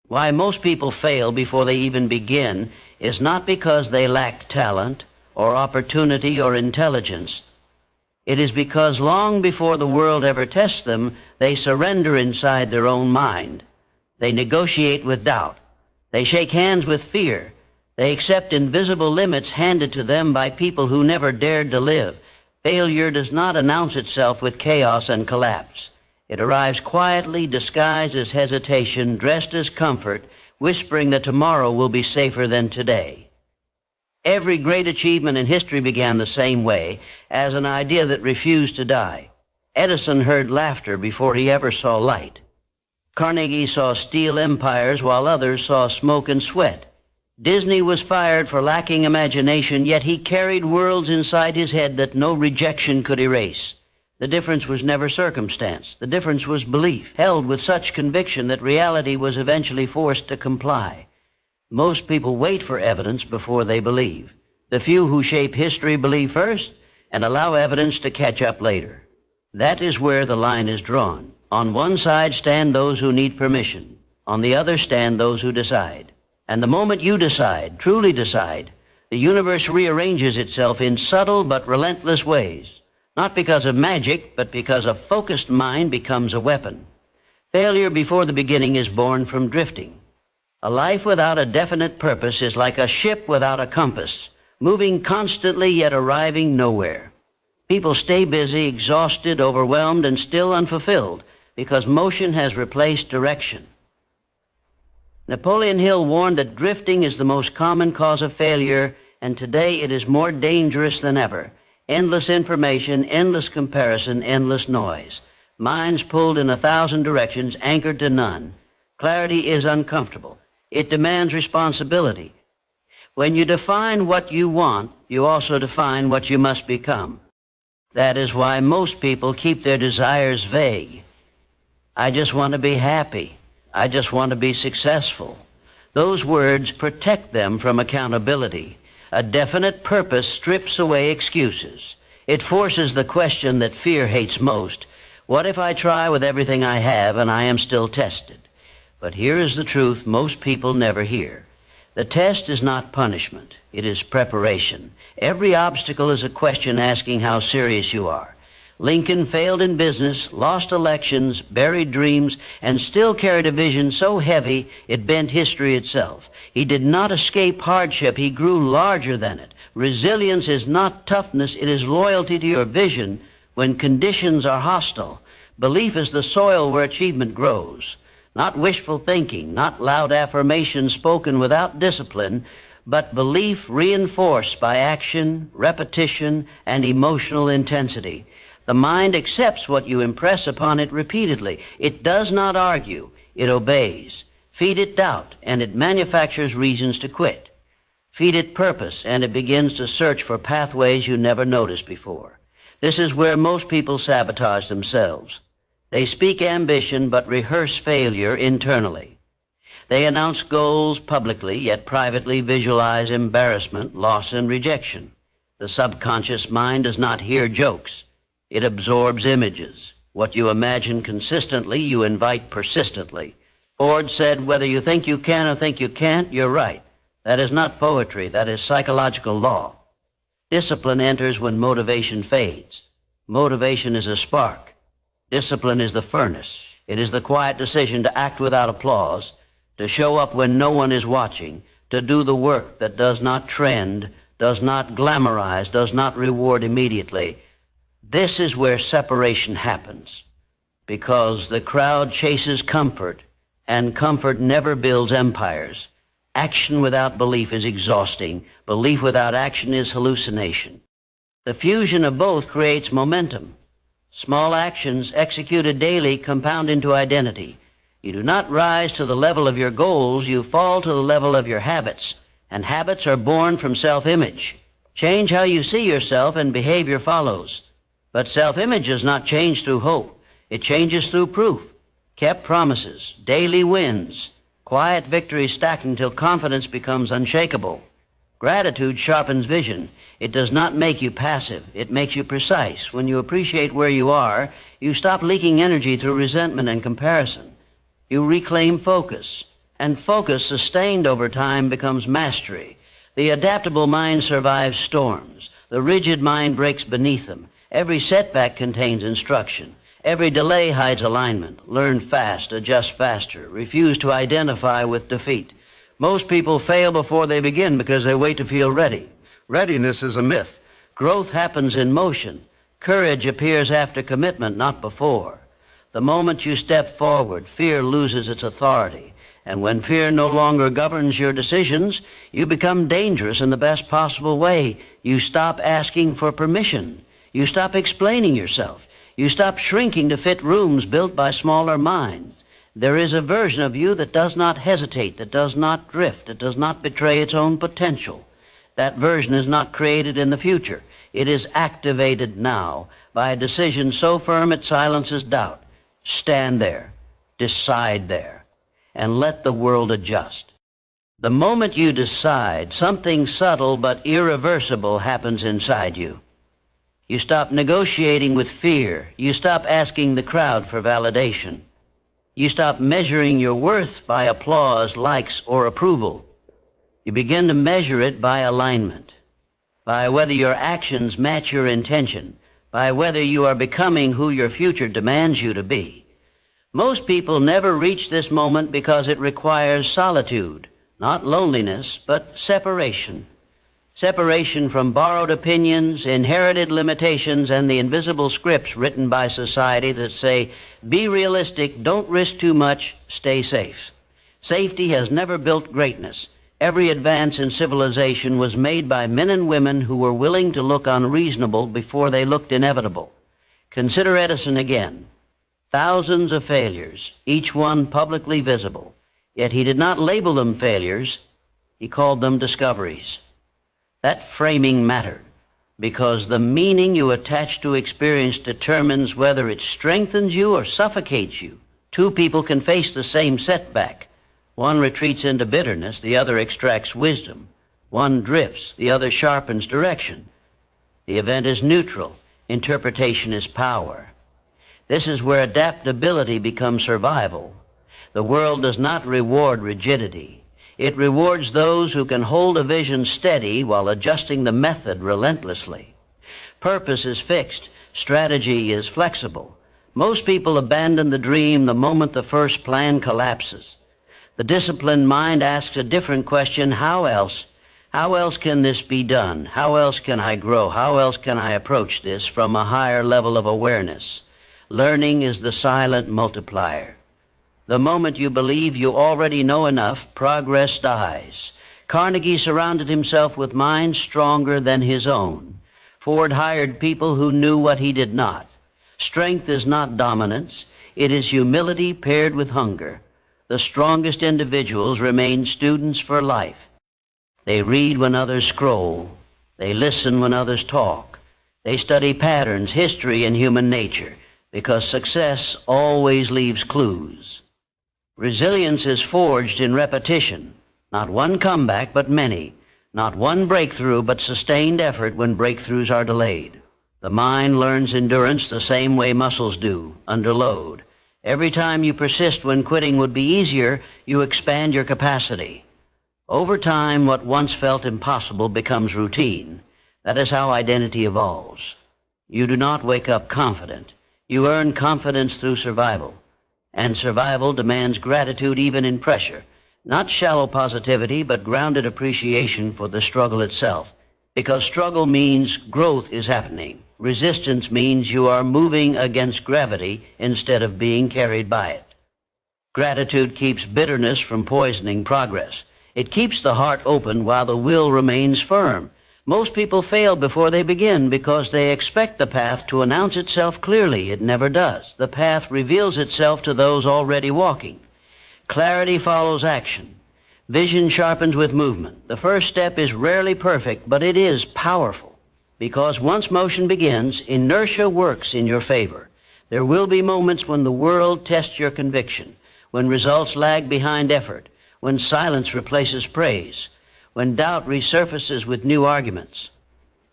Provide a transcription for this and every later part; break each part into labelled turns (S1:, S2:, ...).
S1: Why most people fail before they even begin is not because they lack talent or opportunity or intelligence. It is because long before the world ever tests them, they surrender inside their own mind. They negotiate with doubt. They shake hands with fear. They accept invisible limits handed to them by people who never dared to live. Failure does not announce itself with chaos and collapse. It arrives quietly, disguised as hesitation, dressed as comfort, whispering that tomorrow will be safer than today. Every great achievement in history began the same way, as an idea that refused to die. Edison heard laughter before he ever saw light. Carnegie saw steel empires while others saw smoke and sweat. Disney was fired for lacking imagination, yet he carried worlds inside his head that no rejection could erase. The difference was never circumstance. The difference was belief, held with such conviction that reality was eventually forced to comply. Most people wait for evidence before they believe. The few who shape history believe first and allow evidence to catch up later. That is where the line is drawn. On one side stand those who need permission. On the other stand those who decide. And the moment you decide, truly decide, the universe rearranges itself in subtle but relentless ways. Not because of magic, but because a focused mind becomes a weapon. Failure before the beginning is born from drifting. A life without a definite purpose is like a ship without a compass, moving constantly yet arriving nowhere. People stay busy, exhausted, overwhelmed, and still unfulfilled because motion has replaced direction. Napoleon Hill warned that drifting is the most common cause of failure, and today it is more dangerous than ever. Endless information, endless comparison, endless noise. Minds pulled in 1,000 directions, anchored to none. Clarity is uncomfortable. It demands responsibility. When you define what you want, you also define what you must become. That is why most people keep their desires vague. I just want to be happy. I just want to be successful. Those words protect them from accountability. A definite purpose strips away excuses. It forces the question that fear hates most. What if I try with everything I have and I am still tested? But here is the truth most people never hear. The test is not punishment. It is preparation. Every obstacle is a question asking how serious you are. Lincoln failed in business, lost elections, buried dreams, and still carried a vision so heavy it bent history itself. He did not escape hardship. He grew larger than it. Resilience is not toughness. It is loyalty to your vision when conditions are hostile. Belief is the soil where achievement grows. Not wishful thinking, not loud affirmation spoken without discipline, but belief reinforced by action, repetition, and emotional intensity. The mind accepts what you impress upon it repeatedly. It does not argue. It obeys. Feed it doubt, and it manufactures reasons to quit. Feed it purpose, and it begins to search for pathways you never noticed before. This is where most people sabotage themselves. They speak ambition but rehearse failure internally. They announce goals publicly, yet privately visualize embarrassment, loss, and rejection. The subconscious mind does not hear jokes. It absorbs images. What you imagine consistently, you invite persistently. Ford said, whether you think you can or think you can't, you're right. That is not poetry. That is psychological law. Discipline enters when motivation fades. Motivation is a spark. Discipline is the furnace. It is the quiet decision to act without applause, to show up when no one is watching, to do the work that does not trend, does not glamorize, does not reward immediately. This is where separation happens, because the crowd chases comfort, and comfort never builds empires. Action without belief is exhausting. Belief without action is hallucination. The fusion of both creates momentum. Small actions executed daily compound into identity. You do not rise to the level of your goals, you fall to the level of your habits, and habits are born from self-image. Change how you see yourself and behavior follows. But self-image does not change through hope. It changes through proof. Kept promises, daily wins, quiet victories stacked until confidence becomes unshakable. Gratitude sharpens vision. It does not make you passive. It makes you precise. When you appreciate where you are, you stop leaking energy through resentment and comparison. You reclaim focus. And focus sustained over time becomes mastery. The adaptable mind survives storms. The rigid mind breaks beneath them. Every setback contains instruction. Every delay hides alignment. Learn fast, adjust faster. Refuse to identify with defeat. Most people fail before they begin because they wait to feel ready. Readiness is a myth. Growth happens in motion. Courage appears after commitment, not before. The moment you step forward, fear loses its authority. And when fear no longer governs your decisions, you become dangerous in the best possible way. You stop asking for permission. You stop explaining yourself. You stop shrinking to fit rooms built by smaller minds. There is a version of you that does not hesitate, that does not drift, that does not betray its own potential. That version is not created in the future. It is activated now by a decision so firm it silences doubt. Stand there, decide there, and let the world adjust. The moment you decide, something subtle but irreversible happens inside you. You stop negotiating with fear. You stop asking the crowd for validation. You stop measuring your worth by applause, likes, or approval. You begin to measure it by alignment, by whether your actions match your intention, by whether you are becoming who your future demands you to be. Most people never reach this moment because it requires solitude, not loneliness, but separation. Separation from borrowed opinions, inherited limitations, and the invisible scripts written by society that say, be realistic, don't risk too much, stay safe. Safety has never built greatness. Every advance in civilization was made by men and women who were willing to look unreasonable before they looked inevitable. Consider Edison again. Thousands of failures, each one publicly visible. Yet he did not label them failures. He called them discoveries. That framing mattered because the meaning you attach to experience determines whether it strengthens you or suffocates you. Two people can face the same setback. One retreats into bitterness, the other extracts wisdom. One drifts, the other sharpens direction. The event is neutral. Interpretation is power. This is where adaptability becomes survival. The world does not reward rigidity. It rewards those who can hold a vision steady while adjusting the method relentlessly. Purpose is fixed. Strategy is flexible. Most people abandon the dream the moment the first plan collapses. The disciplined mind asks a different question, how else? How else can this be done? How else can I grow? How else can I approach this from a higher level of awareness? Learning is the silent multiplier. The moment you believe you already know enough, progress dies. Carnegie surrounded himself with minds stronger than his own. Ford hired people who knew what he did not. Strength is not dominance. It is humility paired with hunger. The strongest individuals remain students for life. They read when others scroll. They listen when others talk. They study patterns, history, and human nature, because success always leaves clues. Resilience is forged in repetition. Not one comeback, but many. Not one breakthrough, but sustained effort when breakthroughs are delayed. The mind learns endurance the same way muscles do, under load. Every time you persist when quitting would be easier, you expand your capacity. Over time, what once felt impossible becomes routine. That is how identity evolves. You do not wake up confident. You earn confidence through survival. And survival demands gratitude even in pressure. Not shallow positivity, but grounded appreciation for the struggle itself. Because struggle means growth is happening. Resistance means you are moving against gravity instead of being carried by it. Gratitude keeps bitterness from poisoning progress. It keeps the heart open while the will remains firm. Most people fail before they begin because they expect the path to announce itself clearly. It never does. The path reveals itself to those already walking. Clarity follows action. Vision sharpens with movement. The first step is rarely perfect, but it is powerful. Because once motion begins, inertia works in your favor. There will be moments when the world tests your conviction, when results lag behind effort, when silence replaces praise, when doubt resurfaces with new arguments.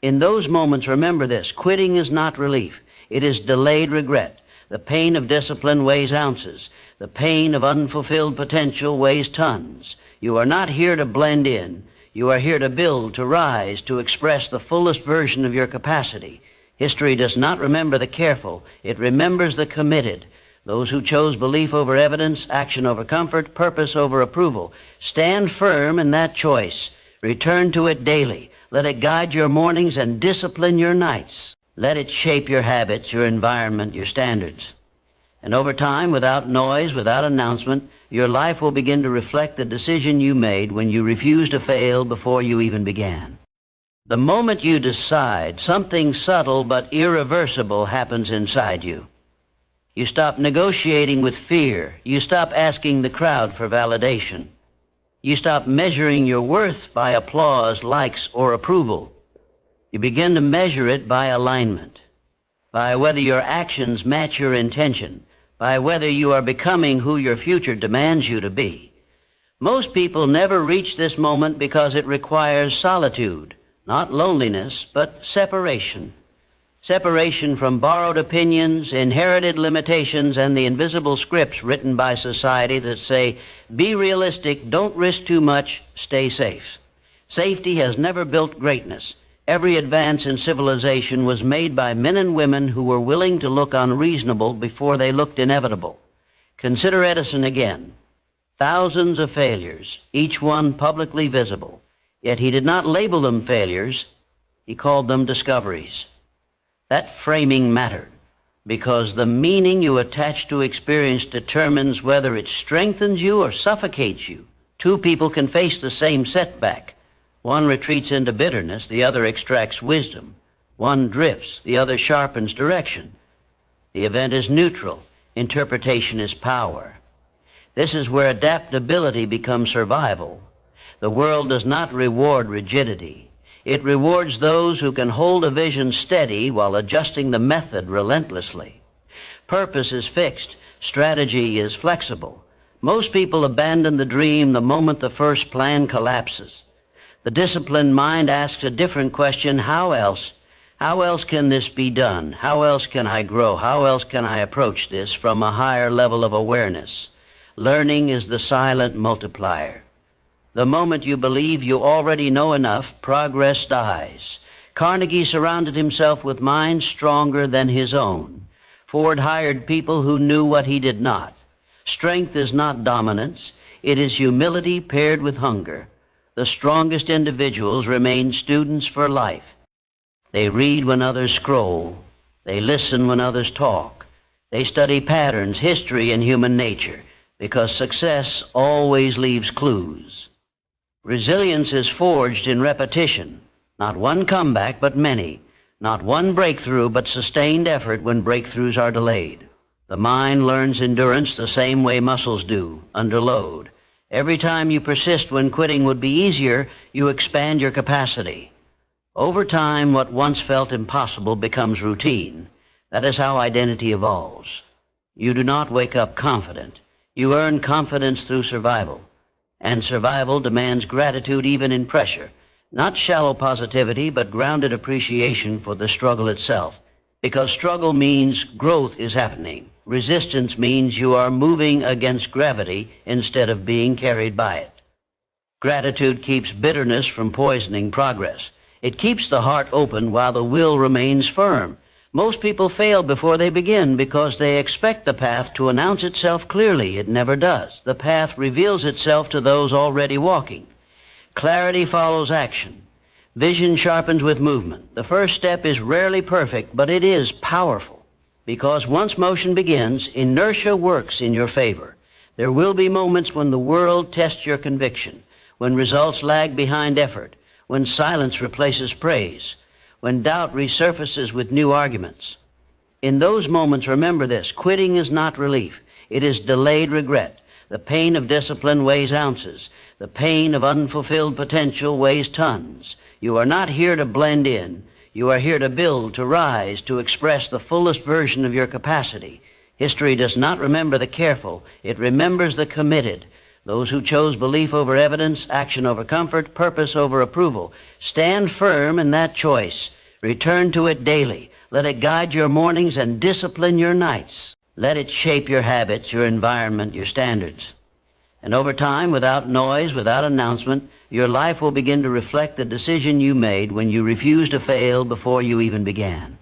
S1: In those moments, remember this: quitting is not relief. It is delayed regret. The pain of discipline weighs ounces. The pain of unfulfilled potential weighs tons. You are not here to blend in. You are here to build, to rise, to express the fullest version of your capacity. History does not remember the careful. It remembers the committed. Those who chose belief over evidence, action over comfort, purpose over approval. Stand firm in that choice. Return to it daily. Let it guide your mornings and discipline your nights. Let it shape your habits, your environment, your standards. And over time, without noise, without announcement, your life will begin to reflect the decision you made when you refused to fail before you even began. The moment you decide, something subtle but irreversible happens inside you. You stop negotiating with fear. You stop asking the crowd for validation. You stop measuring your worth by applause, likes, or approval. You begin to measure it by alignment, by whether your actions match your intention, by whether you are becoming who your future demands you to be. Most people never reach this moment because it requires solitude, not loneliness, but separation. Separation from borrowed opinions, inherited limitations, and the invisible scripts written by society that say, be realistic, don't risk too much, stay safe. Safety has never built greatness. Every advance in civilization was made by men and women who were willing to look unreasonable before they looked inevitable. Consider Edison again. Thousands of failures, each one publicly visible. Yet he did not label them failures. He called them discoveries. That framing mattered because the meaning you attach to experience determines whether it strengthens you or suffocates you. Two people can face the same setback. One retreats into bitterness, the other extracts wisdom. One drifts, the other sharpens direction. The event is neutral. Interpretation is power. This is where adaptability becomes survival. The world does not reward rigidity. It rewards those who can hold a vision steady while adjusting the method relentlessly. Purpose is fixed. Strategy is flexible. Most people abandon the dream the moment the first plan collapses. The disciplined mind asks a different question: how else? How else can this be done? How else can I grow? How else can I approach this from a higher level of awareness? Learning is the silent multiplier. The moment you believe you already know enough, progress dies. Carnegie surrounded himself with minds stronger than his own. Ford hired people who knew what he did not. Strength is not dominance. It is humility paired with hunger. The strongest individuals remain students for life. They read when others scroll. They listen when others talk. They study patterns, history, and human nature, because success always leaves clues. Resilience is forged in repetition. Not one comeback, but many. Not one breakthrough, but sustained effort when breakthroughs are delayed. The mind learns endurance the same way muscles do, under load. Every time you persist when quitting would be easier, you expand your capacity. Over time, what once felt impossible becomes routine. That is how identity evolves. You do not wake up confident. You earn confidence through survival. And survival demands gratitude even in pressure. Not shallow positivity, but grounded appreciation for the struggle itself. Because struggle means growth is happening. Resistance means you are moving against gravity instead of being carried by it. Gratitude keeps bitterness from poisoning progress. It keeps the heart open while the will remains firm. Most people fail before they begin because they expect the path to announce itself clearly. It never does. The path reveals itself to those already walking. Clarity follows action. Vision sharpens with movement. The first step is rarely perfect, but it is powerful. Because once motion begins, inertia works in your favor. There will be moments when the world tests your conviction, when results lag behind effort, when silence replaces praise, when doubt resurfaces with new arguments. In those moments, remember this: quitting is not relief. It is delayed regret. The pain of discipline weighs ounces. The pain of unfulfilled potential weighs tons. You are not here to blend in. You are here to build, to rise, to express the fullest version of your capacity. History does not remember the careful. It remembers the committed. Those who chose belief over evidence, action over comfort, purpose over approval. Stand firm in that choice. Return to it daily. Let it guide your mornings and discipline your nights. Let it shape your habits, your environment, your standards. And over time, without noise, without announcement, your life will begin to reflect the decision you made when you refused to fail before you even began.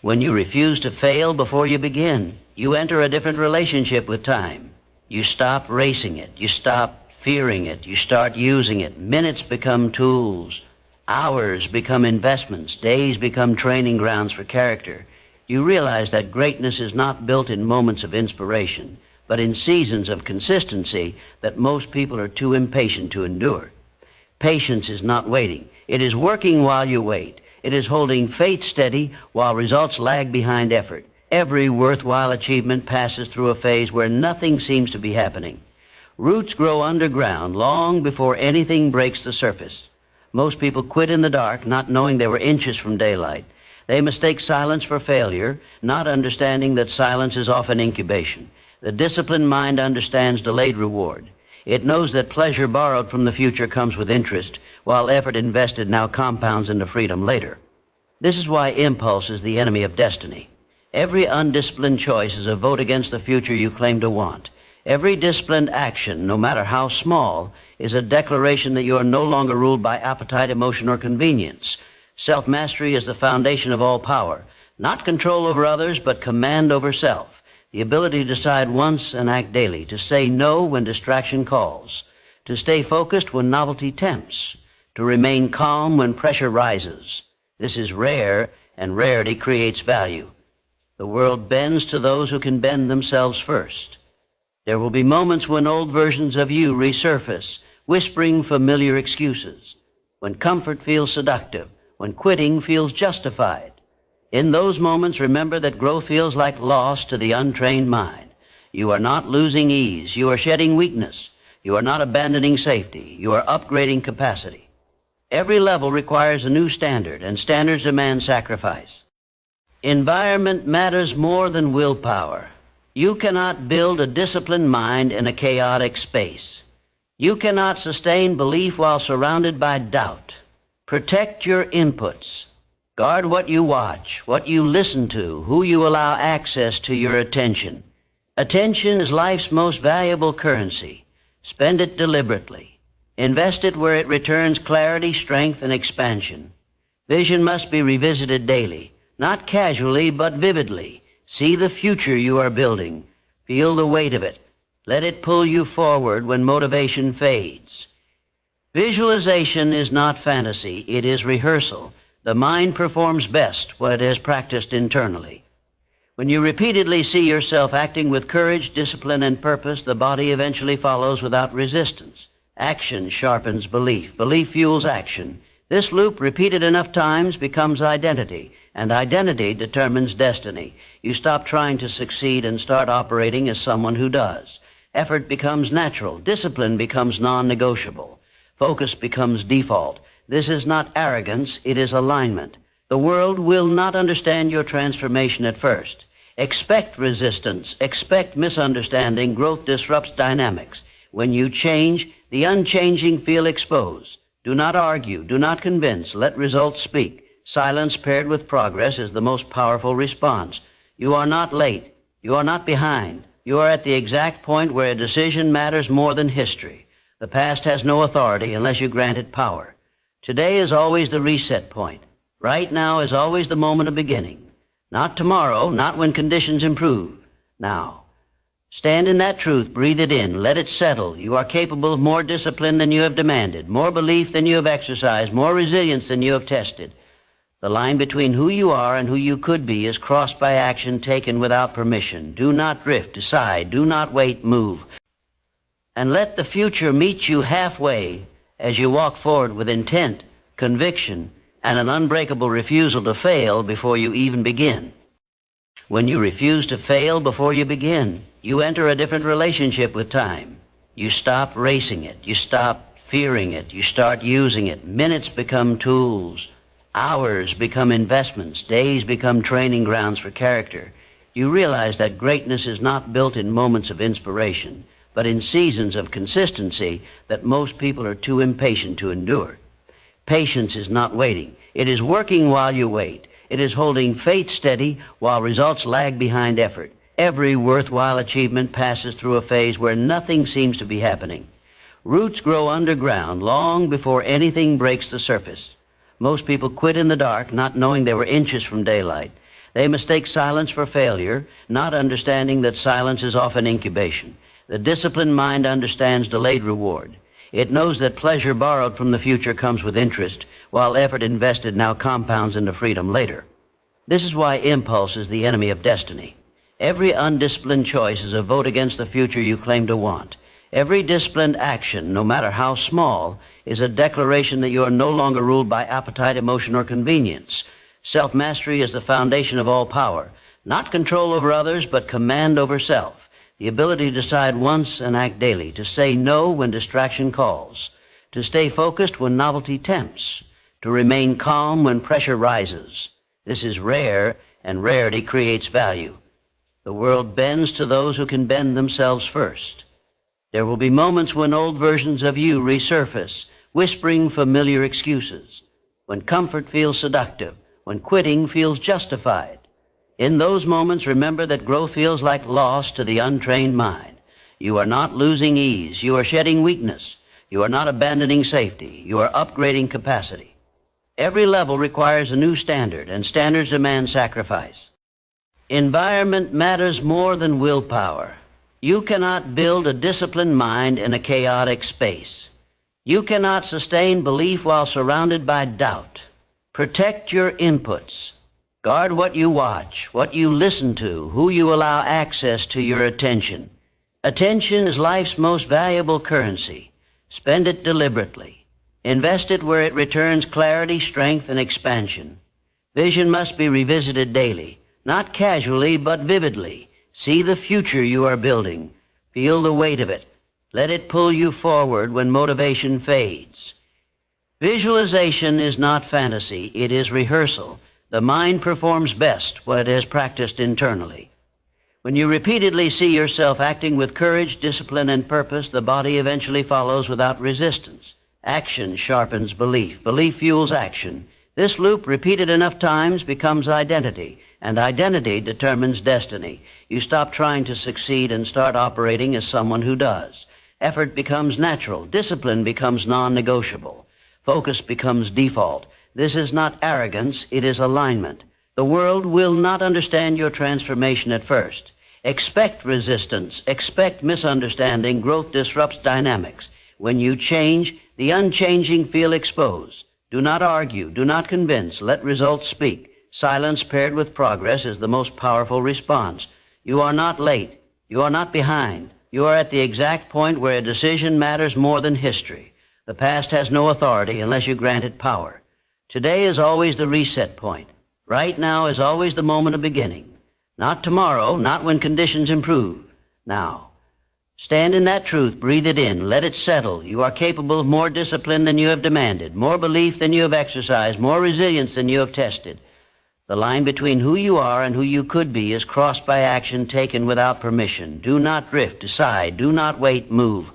S1: When you refuse to fail before you begin, you enter a different relationship with time. You stop racing it. You stop fearing it. You start using it. Minutes become tools. Hours become investments. Days become training grounds for character. You realize that greatness is not built in moments of inspiration, but in seasons of consistency that most people are too impatient to endure. Patience is not waiting. It is working while you wait. It is holding faith steady while results lag behind effort. Every worthwhile achievement passes through a phase where nothing seems to be happening. Roots grow underground long before anything breaks the surface. Most people quit in the dark, not knowing they were inches from daylight. They mistake silence for failure, not understanding that silence is often incubation. The disciplined mind understands delayed reward. It knows that pleasure borrowed from the future comes with interest, while effort invested now compounds into freedom later. This is why impulse is the enemy of destiny. Every undisciplined choice is a vote against the future you claim to want. Every disciplined action, no matter how small, is a declaration that you are no longer ruled by appetite, emotion, or convenience. Self-mastery is the foundation of all power. Not control over others, but command over self. The ability to decide once and act daily, to say no when distraction calls, to stay focused when novelty tempts, to remain calm when pressure rises. This is rare, and rarity creates value. The world bends to those who can bend themselves first. There will be moments when old versions of you resurface, whispering familiar excuses, when comfort feels seductive, when quitting feels justified. In those moments, remember that growth feels like loss to the untrained mind. You are not losing ease. You are shedding weakness. You are not abandoning safety. You are upgrading capacity. Every level requires a new standard, and standards demand sacrifice. Environment matters more than willpower. You cannot build a disciplined mind in a chaotic space. You cannot sustain belief while surrounded by doubt. Protect your inputs. Guard what you watch, what you listen to, who you allow access to your attention. Attention is life's most valuable currency. Spend it deliberately. Invest it where it returns clarity, strength, and expansion. Vision must be revisited daily, not casually, but vividly. See the future you are building. Feel the weight of it. Let it pull you forward when motivation fades. Visualization is not fantasy, it is rehearsal. The mind performs best what it has practiced internally. When you repeatedly see yourself acting with courage, discipline, and purpose, the body eventually follows without resistance. Action sharpens belief. Belief fuels action. This loop, repeated enough times, becomes identity, and identity determines destiny. You stop trying to succeed and start operating as someone who does. Effort becomes natural. Discipline becomes non-negotiable. Focus becomes default. This is not arrogance, it is alignment. The world will not understand your transformation at first. Expect resistance, expect misunderstanding. Growth disrupts dynamics. When you change, the unchanging feel exposed. Do not argue, do not convince, let results speak. Silence paired with progress is the most powerful response. You are not late, you are not behind. You are at the exact point where a decision matters more than history. The past has no authority unless you grant it power. Today is always the reset point. Right now is always the moment of beginning. Not tomorrow, not when conditions improve. Now. Stand in that truth, breathe it in, let it settle. You are capable of more discipline than you have demanded, more belief than you have exercised, more resilience than you have tested. The line between who you are and who you could be is crossed by action taken without permission. Do not drift, decide, do not wait, move. And let the future meet you halfway as you walk forward with intent, conviction, and an unbreakable refusal to fail before you even begin. When you refuse to fail before you begin, you enter a different relationship with time. You stop racing it. You stop fearing it. You start using it. Minutes become tools. Hours become investments. Days become training grounds for character. You realize that greatness is not built in moments of inspiration, but in seasons of consistency that most people are too impatient to endure. Patience is not waiting. It is working while you wait. It is holding faith steady while results lag behind effort. Every worthwhile achievement passes through a phase where nothing seems to be happening. Roots grow underground long before anything breaks the surface. Most people quit in the dark, not knowing they were inches from daylight. They mistake silence for failure, not understanding that silence is often incubation. The disciplined mind understands delayed reward. It knows that pleasure borrowed from the future comes with interest, while effort invested now compounds into freedom later. This is why impulse is the enemy of destiny. Every undisciplined choice is a vote against the future you claim to want. Every disciplined action, no matter how small, is a declaration that you are no longer ruled by appetite, emotion, or convenience. Self-mastery is the foundation of all power. Not control over others, but command over self. The ability to decide once and act daily, to say no when distraction calls, to stay focused when novelty tempts, to remain calm when pressure rises. This is rare, and rarity creates value. The world bends to those who can bend themselves first. There will be moments when old versions of you resurface, whispering familiar excuses, when comfort feels seductive, when quitting feels justified. In those moments, remember that growth feels like loss to the untrained mind. You are not losing ease. You are shedding weakness. You are not abandoning safety. You are upgrading capacity. Every level requires a new standard, and standards demand sacrifice. Environment matters more than willpower. You cannot build a disciplined mind in a chaotic space. You cannot sustain belief while surrounded by doubt. Protect your inputs. Guard what you watch, what you listen to, who you allow access to your attention. Attention is life's most valuable currency. Spend it deliberately. Invest it where it returns clarity, strength, and expansion. Vision must be revisited daily, not casually, but vividly. See the future you are building. Feel the weight of it. Let it pull you forward when motivation fades. Visualization is not fantasy, it is rehearsal. The mind performs best what it has practiced internally. When you repeatedly see yourself acting with courage, discipline, and purpose, the body eventually follows without resistance. Action sharpens belief. Belief fuels action. This loop, repeated enough times, becomes identity, and identity determines destiny. You stop trying to succeed and start operating as someone who does. Effort becomes natural. Discipline becomes non-negotiable. Focus becomes default. This is not arrogance, it is alignment. The world will not understand your transformation at first. Expect resistance, expect misunderstanding. Growth disrupts dynamics. When you change, the unchanging feel exposed. Do not argue, do not convince, let results speak. Silence paired with progress is the most powerful response. You are not late, you are not behind. You are at the exact point where a decision matters more than history. The past has no authority unless you grant it power. Today is always the reset point. Right now is always the moment of beginning. Not tomorrow, not when conditions improve. Now. Stand in that truth, breathe it in, let it settle. You are capable of more discipline than you have demanded, more belief than you have exercised, more resilience than you have tested. The line between who you are and who you could be is crossed by action taken without permission. Do not drift, decide, do not wait, move.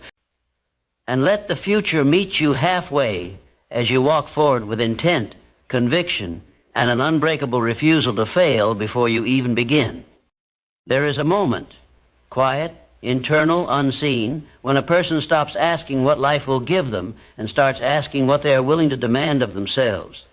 S1: And let the future meet you halfway as you walk forward with intent, conviction, and an unbreakable refusal to fail before you even begin. There is a moment, quiet, internal, unseen, when a person stops asking what life will give them and starts asking what they are willing to demand of themselves.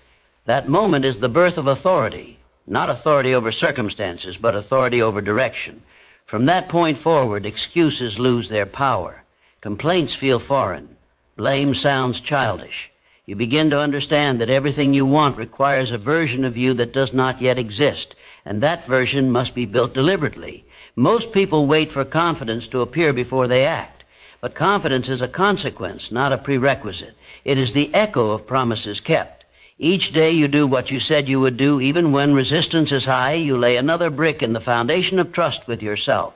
S1: That moment is the birth of authority, not authority over circumstances, but authority over direction. From that point forward, excuses lose their power. Complaints feel foreign. Blame sounds childish. You begin to understand that everything you want requires a version of you that does not yet exist, and that version must be built deliberately. Most people wait for confidence to appear before they act, but confidence is a consequence, not a prerequisite. It is the echo of promises kept. Each day you do what you said you would do. Even when resistance is high, you lay another brick in the foundation of trust with yourself.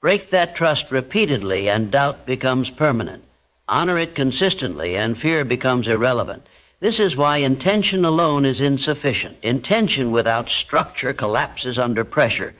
S1: Break that trust repeatedly, and doubt becomes permanent. Honor it consistently, and fear becomes irrelevant. This is why intention alone is insufficient. Intention without structure collapses under pressure.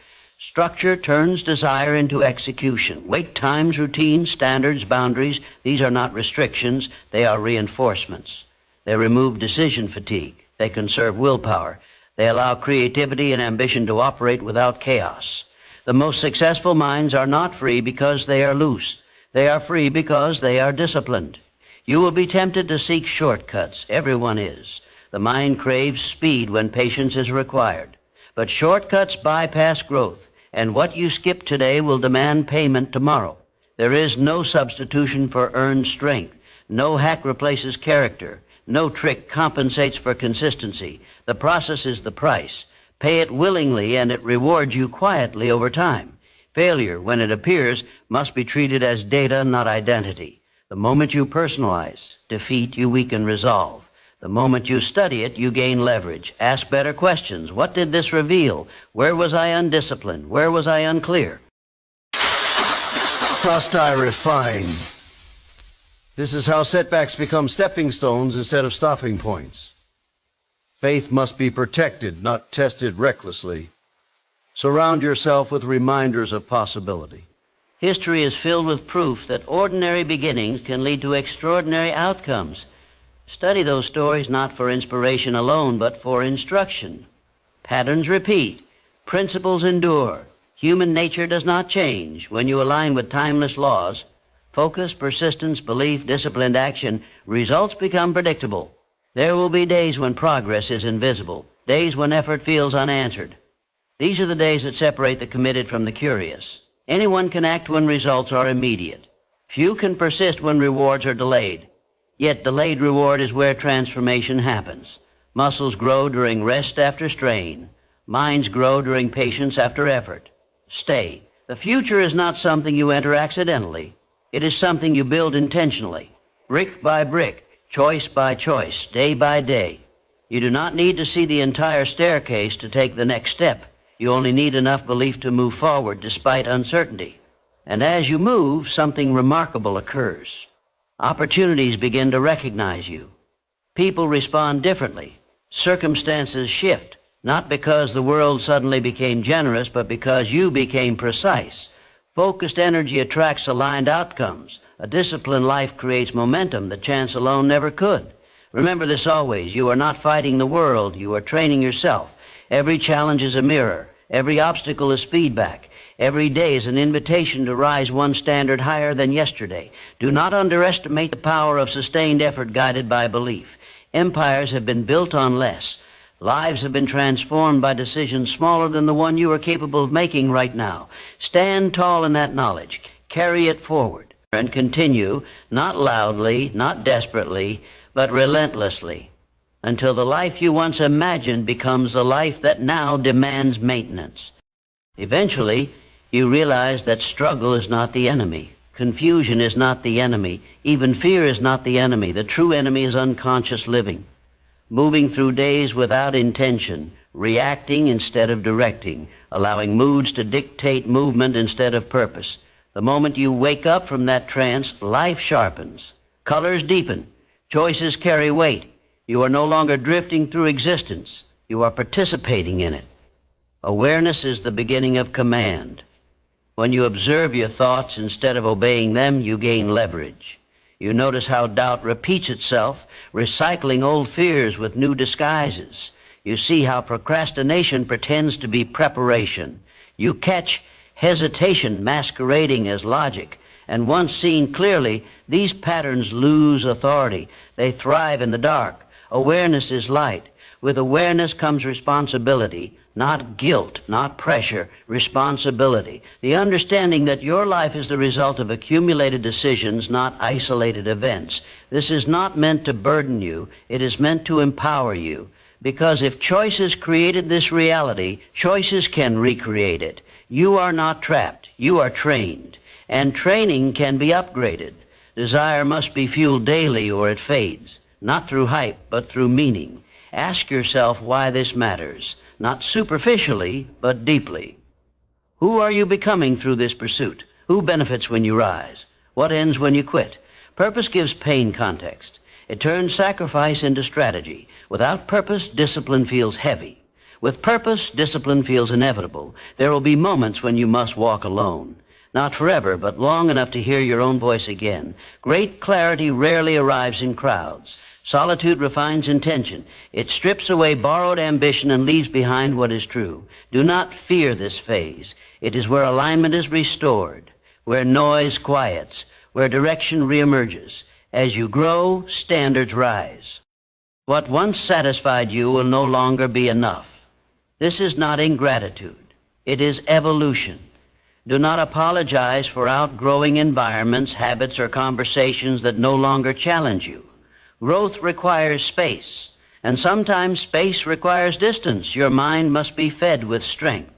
S1: Structure turns desire into execution. Wait times, routines, standards, boundaries, these are not restrictions, they are reinforcements. They remove decision fatigue. They conserve willpower. They allow creativity and ambition to operate without chaos. The most successful minds are not free because they are loose. They are free because they are disciplined. You will be tempted to seek shortcuts. Everyone is. The mind craves speed when patience is required. But shortcuts bypass growth, and what you skip today will demand payment tomorrow. There is no substitution for earned strength. No hack replaces character. No trick compensates for consistency. The process is the price. Pay it willingly, and it rewards you quietly over time. Failure, when it appears, must be treated as data, not identity. The moment you personalize defeat, you weaken resolve. The moment you study it, you gain leverage. Ask better questions. What did this reveal? Where was I undisciplined? Where was I unclear?
S2: Must I refine? This is how setbacks become stepping stones instead of stopping points. Faith must be protected, not tested recklessly. Surround yourself with reminders of possibility.
S1: History is filled with proof that ordinary beginnings can lead to extraordinary outcomes. Study those stories not for inspiration alone, but for instruction. Patterns repeat. Principles endure. Human nature does not change when you align with timeless laws. Focus, persistence, belief, disciplined action, results become predictable. There will be days when progress is invisible, days when effort feels unanswered. These are the days that separate the committed from the curious. Anyone can act when results are immediate. Few can persist when rewards are delayed. Yet delayed reward is where transformation happens. Muscles grow during rest after strain. Minds grow during patience after effort. Stay. The future is not something you enter accidentally. It is something you build intentionally, brick by brick, choice by choice, day by day. You do not need to see the entire staircase to take the next step. You only need enough belief to move forward despite uncertainty. And as you move, something remarkable occurs. Opportunities begin to recognize you. People respond differently. Circumstances shift, not because the world suddenly became generous, but because you became precise. Focused energy attracts aligned outcomes. A disciplined life creates momentum that chance alone never could. Remember this always. You are not fighting the world. You are training yourself. Every challenge is a mirror. Every obstacle is feedback. Every day is an invitation to rise one standard higher than yesterday. Do not underestimate the power of sustained effort guided by belief. Empires have been built on less. Lives have been transformed by decisions smaller than the one you are capable of making right now. Stand tall in that knowledge. Carry it forward and continue, not loudly, not desperately, but relentlessly, until the life you once imagined becomes the life that now demands maintenance. Eventually, you realize that struggle is not the enemy. Confusion is not the enemy. Even fear is not the enemy. The true enemy is unconscious living. Moving through days without intention, reacting instead of directing, allowing moods to dictate movement instead of purpose. The moment you wake up from that trance, life sharpens. Colors deepen. Choices carry weight. You are no longer drifting through existence. You are participating in it. Awareness is the beginning of command. When you observe your thoughts instead of obeying them, you gain leverage. You notice how doubt repeats itself, recycling old fears with new disguises. You see how procrastination pretends to be preparation. You catch hesitation masquerading as logic. And once seen clearly, these patterns lose authority. They thrive in the dark. Awareness is light. With awareness comes responsibility, not guilt, not pressure, responsibility. The understanding that your life is the result of accumulated decisions, not isolated events. This is not meant to burden you. It is meant to empower you. Because if choices created this reality, choices can recreate it. You are not trapped. You are trained. And training can be upgraded. Desire must be fueled daily or it fades. Not through hype, but through meaning. Ask yourself why this matters, not superficially, but deeply. Who are you becoming through this pursuit? Who benefits when you rise? What ends when you quit? Purpose gives pain context. It turns sacrifice into strategy. Without purpose, discipline feels heavy. With purpose, discipline feels inevitable. There will be moments when you must walk alone. Not forever, but long enough to hear your own voice again. Great clarity rarely arrives in crowds. Solitude refines intention. It strips away borrowed ambition and leaves behind what is true. Do not fear this phase. It is where alignment is restored, where noise quiets, where direction reemerges. As you grow, standards rise. What once satisfied you will no longer be enough. This is not ingratitude. It is evolution. Do not apologize for outgrowing environments, habits, or conversations that no longer challenge you. Growth requires space, and sometimes space requires distance. Your mind must be fed with strength.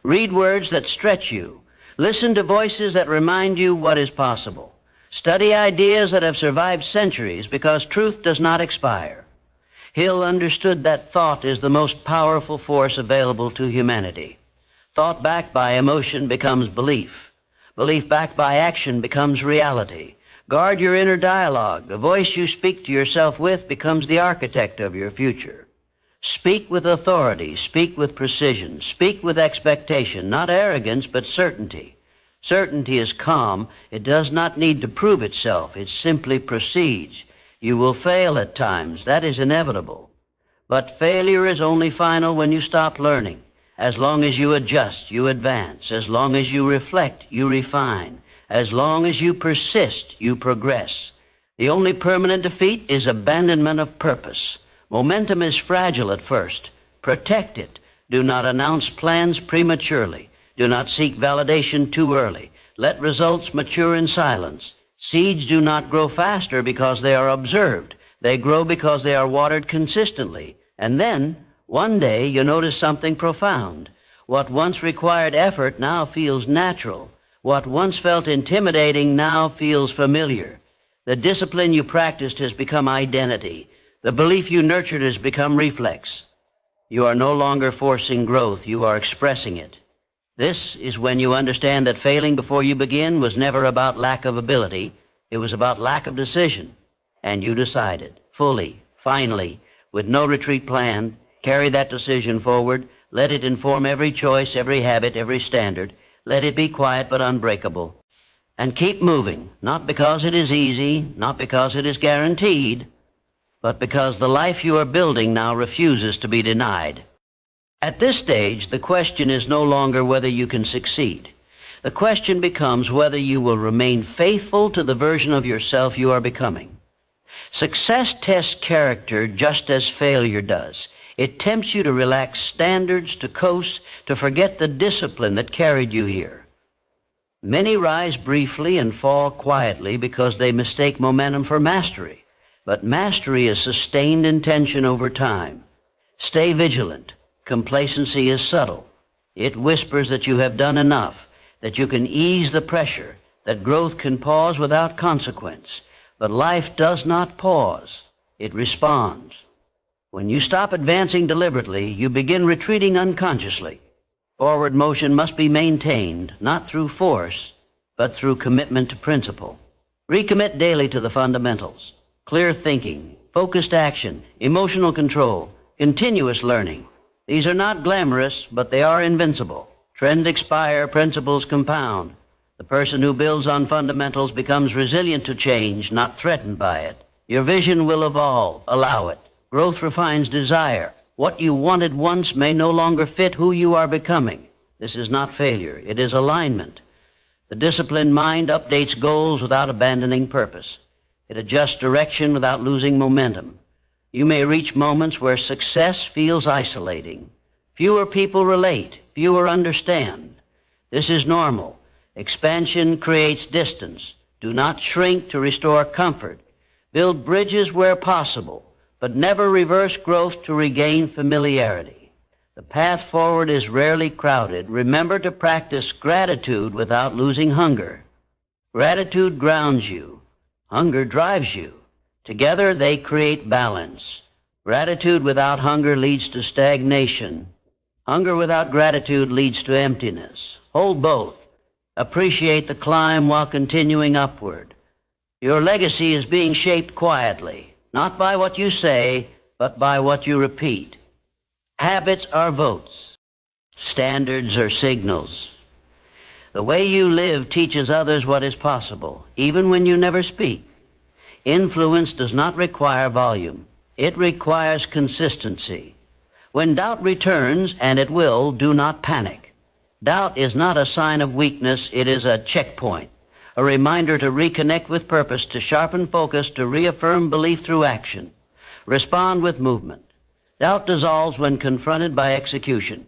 S1: Read words that stretch you. Listen to voices that remind you what is possible. Study ideas that have survived centuries, because truth does not expire. Hill understood that thought is the most powerful force available to humanity. Thought backed by emotion becomes belief. Belief backed by action becomes reality. Guard your inner dialogue. The voice you speak to yourself with becomes the architect of your future. Speak with authority. Speak with precision. Speak with expectation, not arrogance, but certainty. Certainty is calm. It does not need to prove itself. It simply proceeds. You will fail at times. That is inevitable. But failure is only final when you stop learning. As long as you adjust, you advance. As long as you reflect, you refine. As long as you persist, you progress. The only permanent defeat is abandonment of purpose. Momentum is fragile at first. Protect it. Do not announce plans prematurely. Do not seek validation too early. Let results mature in silence. Seeds do not grow faster because they are observed. They grow because they are watered consistently. And then, one day, you notice something profound. What once required effort now feels natural. What once felt intimidating now feels familiar. The discipline you practiced has become identity. The belief you nurtured has become reflex. You are no longer forcing growth. You are expressing it. This is when you understand that failing before you begin was never about lack of ability. It was about lack of decision. And you decided, fully, finally, with no retreat planned. Carry that decision forward. Let it inform every choice, every habit, every standard. Let it be quiet but unbreakable. And keep moving, not because it is easy, not because it is guaranteed, but because the life you are building now refuses to be denied. At this stage, the question is no longer whether you can succeed. The question becomes whether you will remain faithful to the version of yourself you are becoming. Success tests character just as failure does. It tempts you to relax standards, to coast, to forget the discipline that carried you here. Many rise briefly and fall quietly because they mistake momentum for mastery. But mastery is sustained intention over time. Stay vigilant. Complacency is subtle. It whispers that you have done enough, that you can ease the pressure, that growth can pause without consequence. But life does not pause. It responds. When you stop advancing deliberately, you begin retreating unconsciously. Forward motion must be maintained, not through force, but through commitment to principle. Recommit daily to the fundamentals. Clear thinking, focused action, emotional control, continuous learning. These are not glamorous, but they are invincible. Trends expire, principles compound. The person who builds on fundamentals becomes resilient to change, not threatened by it. Your vision will evolve. Allow it. Growth refines desire. What you wanted once may no longer fit who you are becoming. This is not failure. It is alignment. The disciplined mind updates goals without abandoning purpose. It adjusts direction without losing momentum. You may reach moments where success feels isolating. Fewer people relate. Fewer understand. This is normal. Expansion creates distance. Do not shrink to restore comfort. Build bridges where possible, but never reverse growth to regain familiarity. The path forward is rarely crowded. Remember to practice gratitude without losing hunger. Gratitude grounds you. Hunger drives you. Together they create balance. Gratitude without hunger leads to stagnation. Hunger without gratitude leads to emptiness. Hold both. Appreciate the climb while continuing upward. Your legacy is being shaped quietly, not by what you say, but by what you repeat. Habits are votes. Standards are signals. The way you live teaches others what is possible, even when you never speak. Influence does not require volume. It requires consistency. When doubt returns, and it will, do not panic. Doubt is not a sign of weakness, it is a checkpoint, a reminder to reconnect with purpose, to sharpen focus, to reaffirm belief through action. Respond with movement. Doubt dissolves when confronted by execution.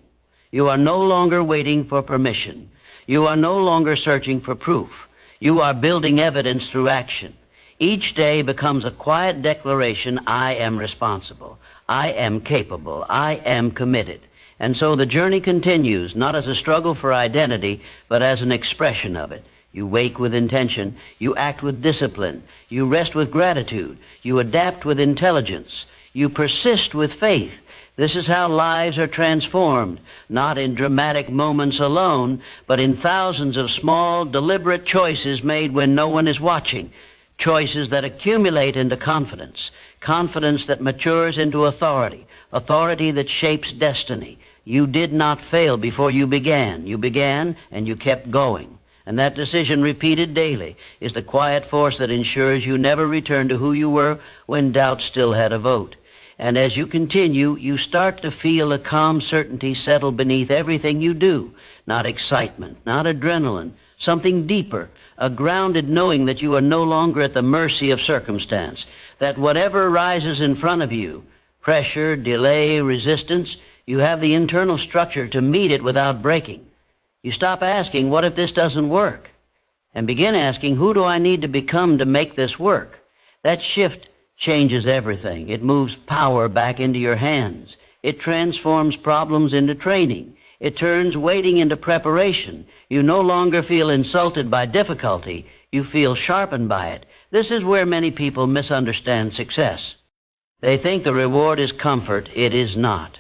S1: You are no longer waiting for permission. You are no longer searching for proof. You are building evidence through action. Each day becomes a quiet declaration: I am responsible. I am capable. I am committed. And so the journey continues, not as a struggle for identity, but as an expression of it. You wake with intention. You act with discipline. You rest with gratitude. You adapt with intelligence. You persist with faith. This is how lives are transformed, not in dramatic moments alone, but in thousands of small, deliberate choices made when no one is watching, choices that accumulate into confidence, confidence that matures into authority, authority that shapes destiny. You did not fail before you began. You began and you kept going. And that decision, repeated daily, is the quiet force that ensures you never return to who you were when doubt still had a vote. And as you continue, you start to feel a calm certainty settle beneath everything you do. Not excitement, not adrenaline, something deeper, a grounded knowing that you are no longer at the mercy of circumstance, that whatever rises in front of you, pressure, delay, resistance, you have the internal structure to meet it without breaking. You stop asking, what if this doesn't work? And begin asking, who do I need to become to make this work? That shift changes everything. It moves power back into your hands. It transforms problems into training. It turns waiting into preparation. You no longer feel insulted by difficulty. You feel sharpened by it. This is where many people misunderstand success. They think the reward is comfort. It is not.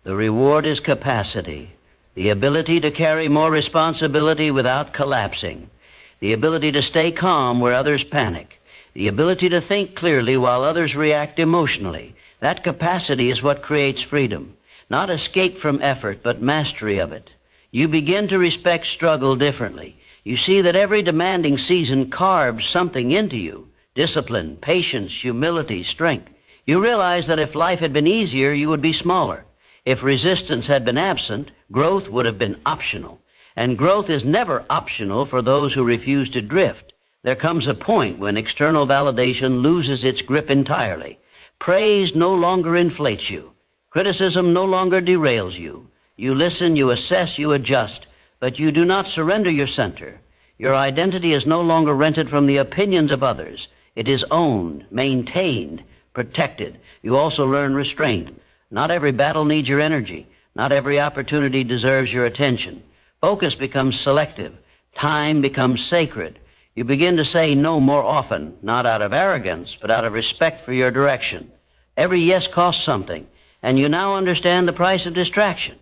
S1: The reward is capacity, the ability to carry more responsibility without collapsing, the ability to stay calm where others panic, the ability to think clearly while others react emotionally. That capacity is what creates freedom. Not escape from effort, but mastery of it. You begin to respect struggle differently. You see that every demanding season carves something into you: discipline, patience, humility, strength. You realize that if life had been easier, you would be smaller. If resistance had been absent, growth would have been optional. And growth is never optional for those who refuse to drift. There comes a point when external validation loses its grip entirely. Praise no longer inflates you. Criticism no longer derails you. You listen, you assess, you adjust, but you do not surrender your center. Your identity is no longer rented from the opinions of others. It is owned, maintained, protected. You also learn restraint. Not every battle needs your energy. Not every opportunity deserves your attention. Focus becomes selective. Time becomes sacred. You begin to say no more often, not out of arrogance, but out of respect for your direction. Every yes costs something, and you now understand the price of distraction.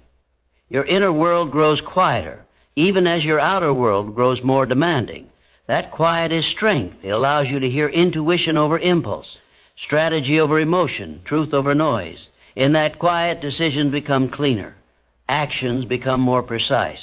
S1: Your inner world grows quieter, even as your outer world grows more demanding. That quiet is strength. It allows you to hear intuition over impulse, strategy over emotion, truth over noise. In that quiet, decisions become cleaner. Actions become more precise.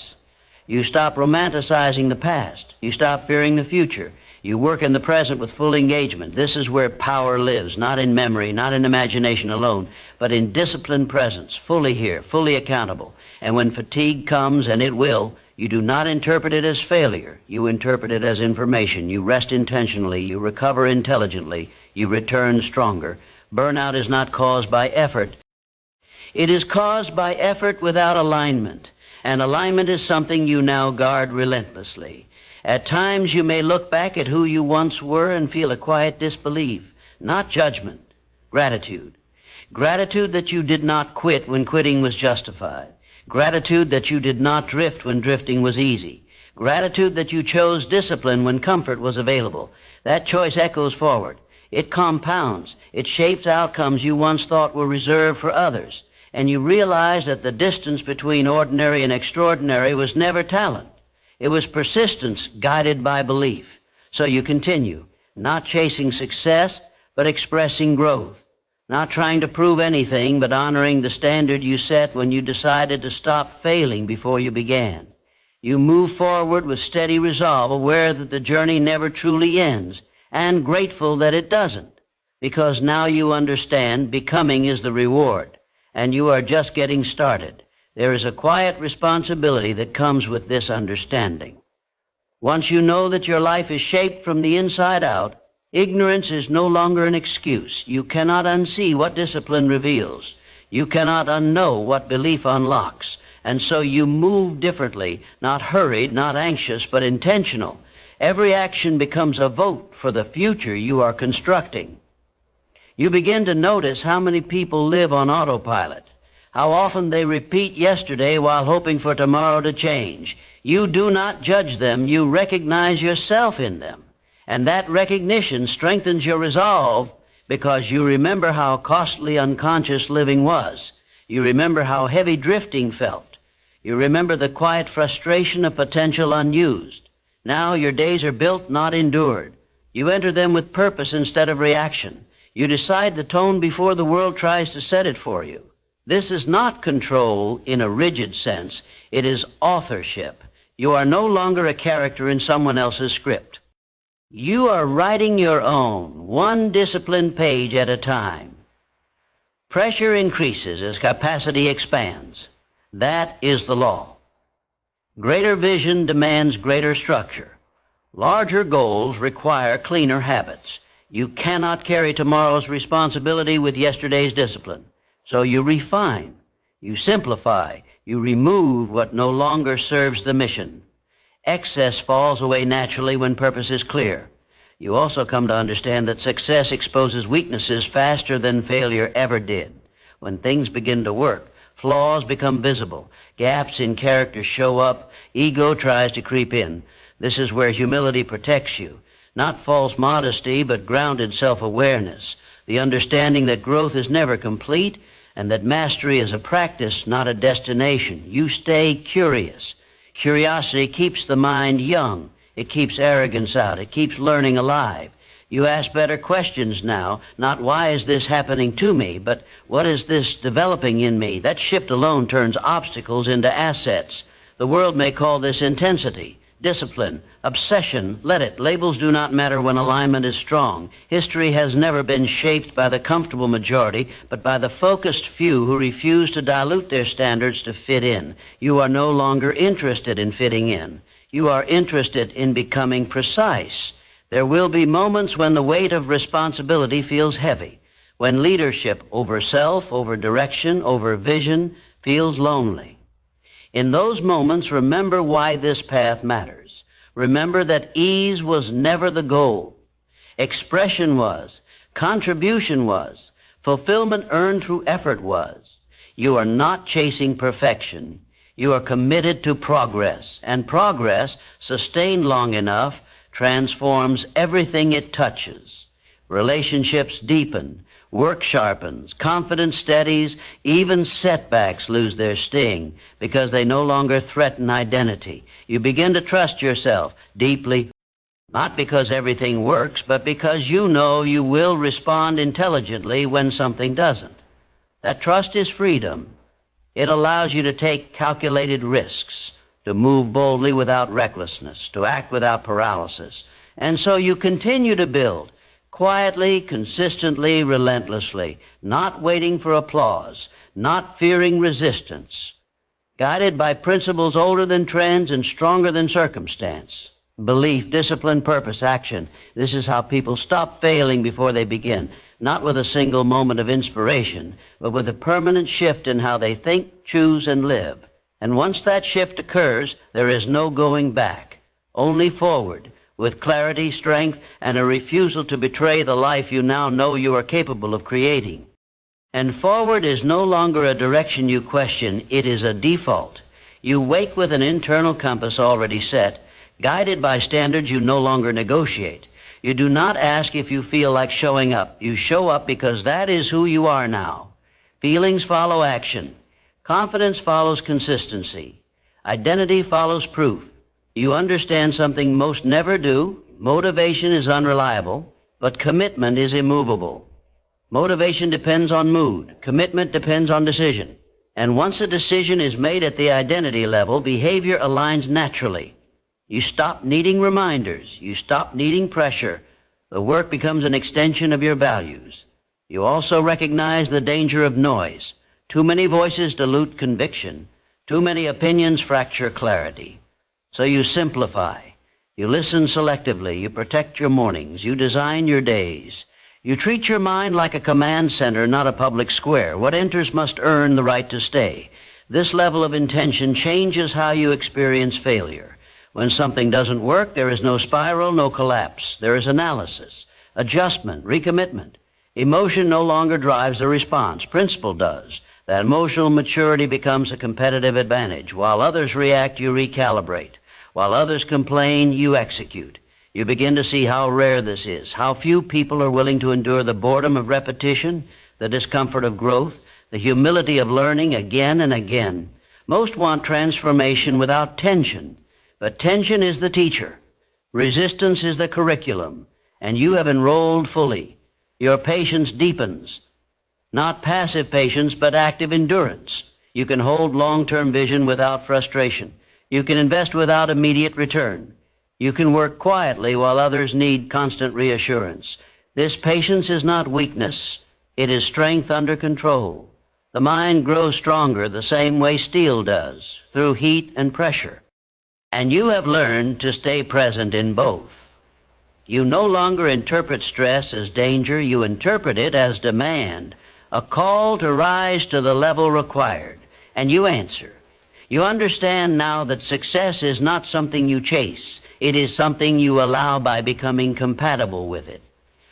S1: You stop romanticizing the past. You stop fearing the future. You work in the present with full engagement. This is where power lives, not in memory, not in imagination alone, but in disciplined presence, fully here, fully accountable. And when fatigue comes, and it will, you do not interpret it as failure. You interpret it as information. You rest intentionally. You recover intelligently. You return stronger. Burnout is not caused by effort. It is caused by effort without alignment. And alignment is something you now guard relentlessly. At times you may look back at who you once were and feel a quiet disbelief, not judgment, gratitude. Gratitude that you did not quit when quitting was justified. Gratitude that you did not drift when drifting was easy. Gratitude that you chose discipline when comfort was available. That choice echoes forward. It compounds. It shapes outcomes you once thought were reserved for others. And you realize that the distance between ordinary and extraordinary was never talent. It was persistence guided by belief. So you continue, not chasing success, but expressing growth. Not trying to prove anything, but honoring the standard you set when you decided to stop failing before you began. You move forward with steady resolve, aware that the journey never truly ends, and grateful that it doesn't, because now you understand becoming is the reward, and you are just getting started. There is a quiet responsibility that comes with this understanding. Once you know that your life is shaped from the inside out, ignorance is no longer an excuse. You cannot unsee what discipline reveals. You cannot unknow what belief unlocks. And so you move differently, not hurried, not anxious, but intentional. Every action becomes a vote for the future you are constructing. You begin to notice how many people live on autopilot, how often they repeat yesterday while hoping for tomorrow to change. You do not judge them, you recognize yourself in them. And that recognition strengthens your resolve because you remember how costly unconscious living was. You remember how heavy drifting felt. You remember the quiet frustration of potential unused. Now your days are built, not endured. You enter them with purpose instead of reaction. You decide the tone before the world tries to set it for you. This is not control in a rigid sense. It is authorship. You are no longer a character in someone else's script. You are writing your own, one disciplined page at a time. Pressure increases as capacity expands. That is the law. Greater vision demands greater structure. Larger goals require cleaner habits. You cannot carry tomorrow's responsibility with yesterday's discipline. So you refine, you simplify, you remove what no longer serves the mission. Excess falls away naturally when purpose is clear. You also come to understand that success exposes weaknesses faster than failure ever did. When things begin to work, flaws become visible, gaps in character show up, ego tries to creep in. This is where humility protects you. Not false modesty, but grounded self-awareness. The understanding that growth is never complete and that mastery is a practice, not a destination. You stay curious. Curiosity keeps the mind young. It keeps arrogance out. It keeps learning alive. You ask better questions now, not why is this happening to me, but what is this developing in me? That shift alone turns obstacles into assets. The world may call this intensity, discipline, obsession. Let it. Labels do not matter when alignment is strong. History has never been shaped by the comfortable majority, but by the focused few who refuse to dilute their standards to fit in. You are no longer interested in fitting in. You are interested in becoming precise. There will be moments when the weight of responsibility feels heavy, when leadership over self, over direction, over vision feels lonely. In those moments, remember why this path matters. Remember that ease was never the goal. Expression was. Contribution was. Fulfillment earned through effort was. You are not chasing perfection. You are committed to progress. And progress, sustained long enough, transforms everything it touches. Relationships deepen. Work sharpens, confidence steadies, even setbacks lose their sting because they no longer threaten identity. You begin to trust yourself deeply, not because everything works, but because you know you will respond intelligently when something doesn't. That trust is freedom. It allows you to take calculated risks, to move boldly without recklessness, to act without paralysis. And so you continue to build, quietly, consistently, relentlessly, not waiting for applause, not fearing resistance, guided by principles older than trends and stronger than circumstance. Belief, discipline, purpose, action. This is how people stop failing before they begin, not with a single moment of inspiration, but with a permanent shift in how they think, choose, and live. And once that shift occurs, there is no going back, only forward, with clarity, strength, and a refusal to betray the life you now know you are capable of creating. And forward is no longer a direction you question, it is a default. You wake with an internal compass already set, guided by standards you no longer negotiate. You do not ask if you feel like showing up. You show up because that is who you are now. Feelings follow action. Confidence follows consistency. Identity follows proof. You understand something most never do. Motivation is unreliable, but commitment is immovable. Motivation depends on mood. Commitment depends on decision. And once a decision is made at the identity level, behavior aligns naturally. You stop needing reminders. You stop needing pressure. The work becomes an extension of your values. You also recognize the danger of noise. Too many voices dilute conviction. Too many opinions fracture clarity. So you simplify. You listen selectively. You protect your mornings. You design your days. You treat your mind like a command center, not a public square. What enters must earn the right to stay. This level of intention changes how you experience failure. When something doesn't work, there is no spiral, no collapse. There is analysis, adjustment, recommitment. Emotion no longer drives the response. Principle does. That emotional maturity becomes a competitive advantage. While others react, you recalibrate. While others complain, you execute. You begin to see how rare this is, how few people are willing to endure the boredom of repetition, the discomfort of growth, the humility of learning again and again. Most want transformation without tension, but tension is the teacher. Resistance is the curriculum, and you have enrolled fully. Your patience deepens. Not passive patience, but active endurance. You can hold long-term vision without frustration. You can invest without immediate return. You can work quietly while others need constant reassurance. This patience is not weakness. It is strength under control. The mind grows stronger the same way steel does, through heat and pressure. And you have learned to stay present in both. You no longer interpret stress as danger. You interpret it as demand, a call to rise to the level required. And you answer. You understand now that success is not something you chase. It is something you allow by becoming compatible with it.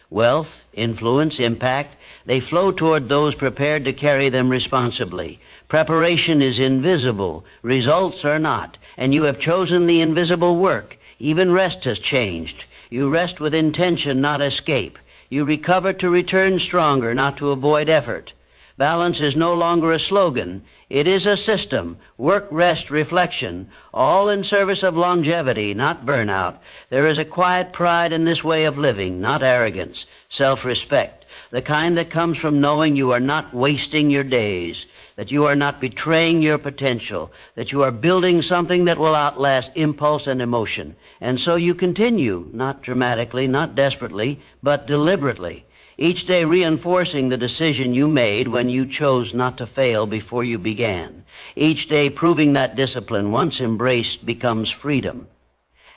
S1: Wealth, influence, impact, they flow toward those prepared to carry them responsibly. Preparation is invisible. Results are not. And you have chosen the invisible work. Even rest has changed. You rest with intention, not escape. You recover to return stronger, not to avoid effort. Balance is no longer a slogan. It is a system, work, rest, reflection, all in service of longevity, not burnout. There is a quiet pride in this way of living, not arrogance, self-respect, the kind that comes from knowing you are not wasting your days, that you are not betraying your potential, that you are building something that will outlast impulse and emotion. And so you continue, not dramatically, not desperately, but deliberately. Each day reinforcing the decision you made when you chose not to fail before you began. Each day proving that discipline, once embraced, becomes freedom.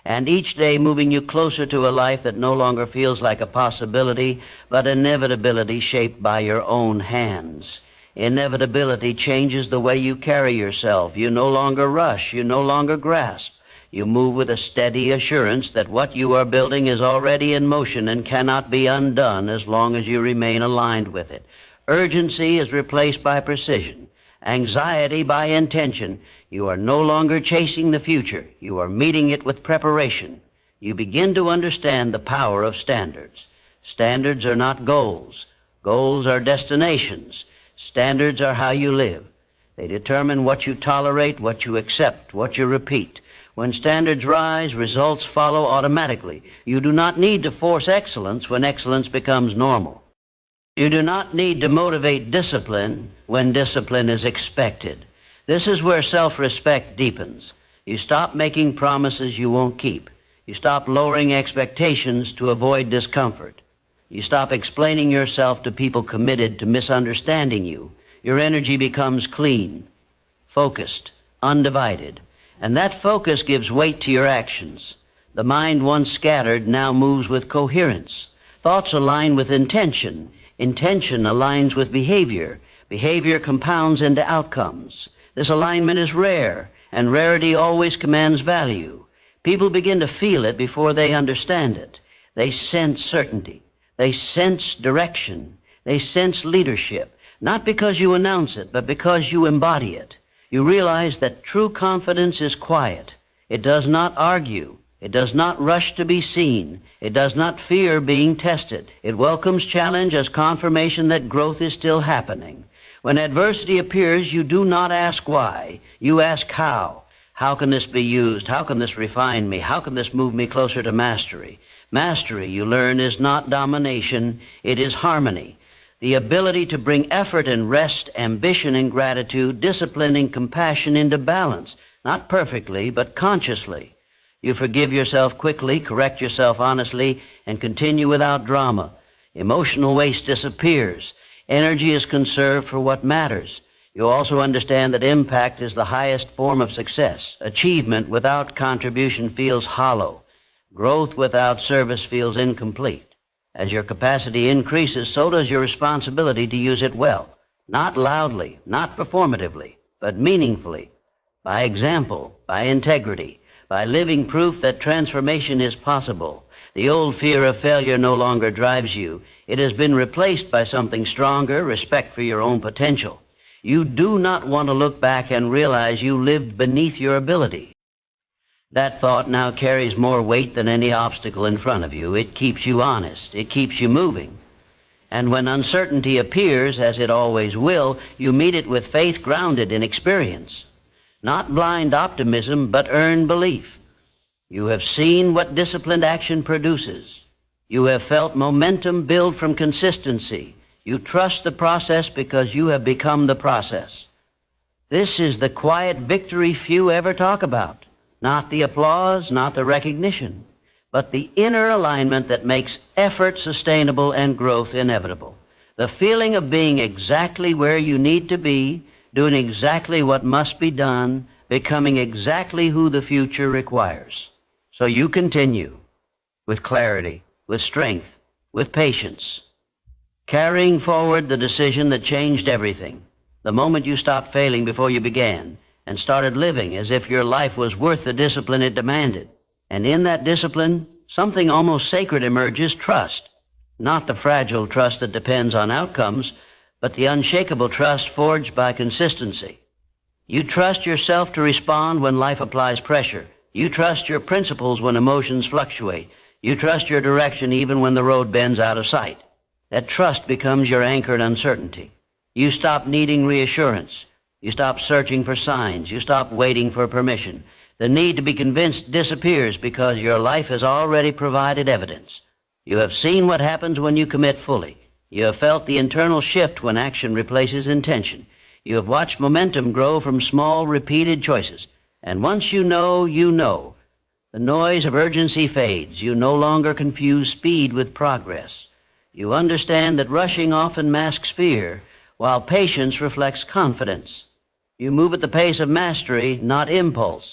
S1: And each day moving you closer to a life that no longer feels like a possibility, but inevitability shaped by your own hands. Inevitability changes the way you carry yourself. You no longer rush. You no longer grasp. You move with a steady assurance that what you are building is already in motion and cannot be undone as long as you remain aligned with it. Urgency is replaced by precision. Anxiety by intention. You are no longer chasing the future. You are meeting it with preparation. You begin to understand the power of standards. Standards are not goals. Goals are destinations. Standards are how you live. They determine what you tolerate, what you accept, what you repeat. When standards rise, results follow automatically. You do not need to force excellence when excellence becomes normal. You do not need to motivate discipline when discipline is expected. This is where self-respect deepens. You stop making promises you won't keep. You stop lowering expectations to avoid discomfort. You stop explaining yourself to people committed to misunderstanding you. Your energy becomes clean, focused, undivided. And that focus gives weight to your actions. The mind once scattered now moves with coherence. Thoughts align with intention. Intention aligns with behavior. Behavior compounds into outcomes. This alignment is rare, and rarity always commands value. People begin to feel it before they understand it. They sense certainty. They sense direction. They sense leadership, not because you announce it, but because you embody it. You realize that true confidence is quiet. It does not argue. It does not rush to be seen. It does not fear being tested. It welcomes challenge as confirmation that growth is still happening. When adversity appears, you do not ask why. You ask how. How can this be used? How can this refine me? How can this move me closer to mastery? Mastery, you learn, is not domination. It is harmony. The ability to bring effort and rest, ambition and gratitude, discipline and compassion into balance, not perfectly, but consciously. You forgive yourself quickly, correct yourself honestly, and continue without drama. Emotional waste disappears. Energy is conserved for what matters. You also understand that impact is the highest form of success. Achievement without contribution feels hollow. Growth without service feels incomplete. As your capacity increases, so does your responsibility to use it well. Not loudly, not performatively, but meaningfully, by example, by integrity, by living proof that transformation is possible. The old fear of failure no longer drives you. It has been replaced by something stronger, respect for your own potential. You do not want to look back and realize you lived beneath your ability. That thought now carries more weight than any obstacle in front of you. It keeps you honest. It keeps you moving. And when uncertainty appears, as it always will, you meet it with faith grounded in experience. Not blind optimism, but earned belief. You have seen what disciplined action produces. You have felt momentum build from consistency. You trust the process because you have become the process. This is the quiet victory few ever talk about. Not the applause, not the recognition, but the inner alignment that makes effort sustainable and growth inevitable. The feeling of being exactly where you need to be, doing exactly what must be done, becoming exactly who the future requires. So you continue with clarity, with strength, with patience, carrying forward the decision that changed everything, the moment you stopped failing before you began and started living as if your life was worth the discipline it demanded. And in that discipline, something almost sacred emerges: trust. Not the fragile trust that depends on outcomes, but the unshakable trust forged by consistency. You trust yourself to respond when life applies pressure. You trust your principles when emotions fluctuate. You trust your direction even when the road bends out of sight. That trust becomes your anchor in uncertainty. You stop needing reassurance. You stop searching for signs. You stop waiting for permission. The need to be convinced disappears because your life has already provided evidence. You have seen what happens when you commit fully. You have felt the internal shift when action replaces intention. You have watched momentum grow from small, repeated choices. And once you know, you know. The noise of urgency fades. You no longer confuse speed with progress. You understand that rushing often masks fear, while patience reflects confidence. You move at the pace of mastery, not impulse.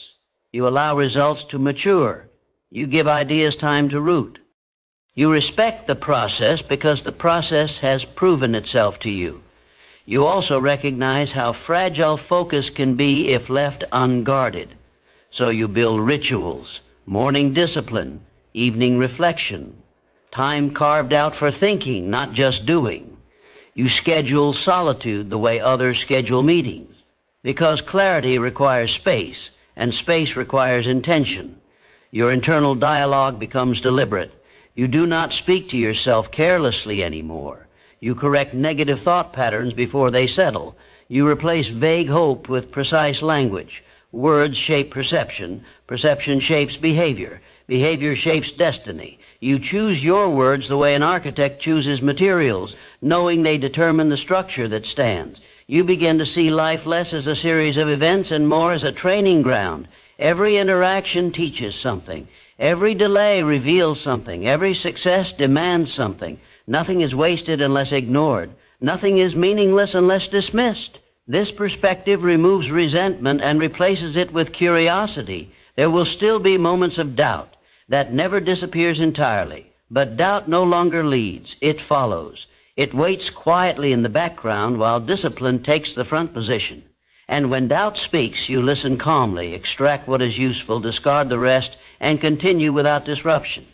S1: You allow results to mature. You give ideas time to root. You respect the process because the process has proven itself to you. You also recognize how fragile focus can be if left unguarded. So you build rituals, morning discipline, evening reflection, time carved out for thinking, not just doing. You schedule solitude the way others schedule meetings, because clarity requires space, and space requires intention. Your internal dialogue becomes deliberate. You do not speak to yourself carelessly anymore. You correct negative thought patterns before they settle. You replace vague hope with precise language. Words shape perception. Perception shapes behavior. Behavior shapes destiny. You choose your words the way an architect chooses materials, knowing they determine the structure that stands. You begin to see life less as a series of events and more as a training ground. Every interaction teaches something. Every delay reveals something. Every success demands something. Nothing is wasted unless ignored. Nothing is meaningless unless dismissed. This perspective removes resentment and replaces it with curiosity. There will still be moments of doubt. That never disappears entirely. But doubt no longer leads. It follows. It waits quietly in the background while discipline takes the front position. And when doubt speaks, you listen calmly, extract what is useful, discard the rest, and continue without disruption.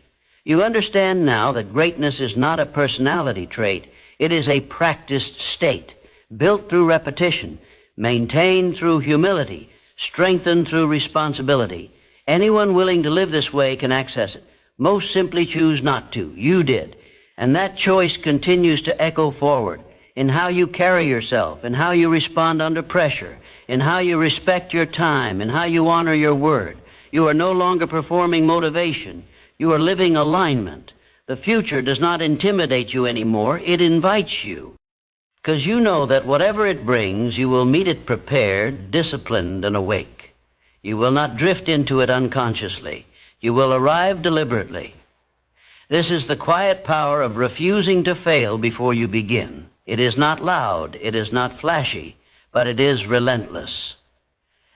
S1: You understand now that greatness is not a personality trait. It is a practiced state, built through repetition, maintained through humility, strengthened through responsibility. Anyone willing to live this way can access it. Most simply choose not to. You did. And that choice continues to echo forward in how you carry yourself, in how you respond under pressure, in how you respect your time, in how you honor your word. You are no longer performing motivation. You are living alignment. The future does not intimidate you anymore. It invites you. Because you know that whatever it brings, you will meet it prepared, disciplined, and awake. You will not drift into it unconsciously. You will arrive deliberately. This is the quiet power of refusing to fail before you begin. It is not loud. It is not flashy. but it is relentless.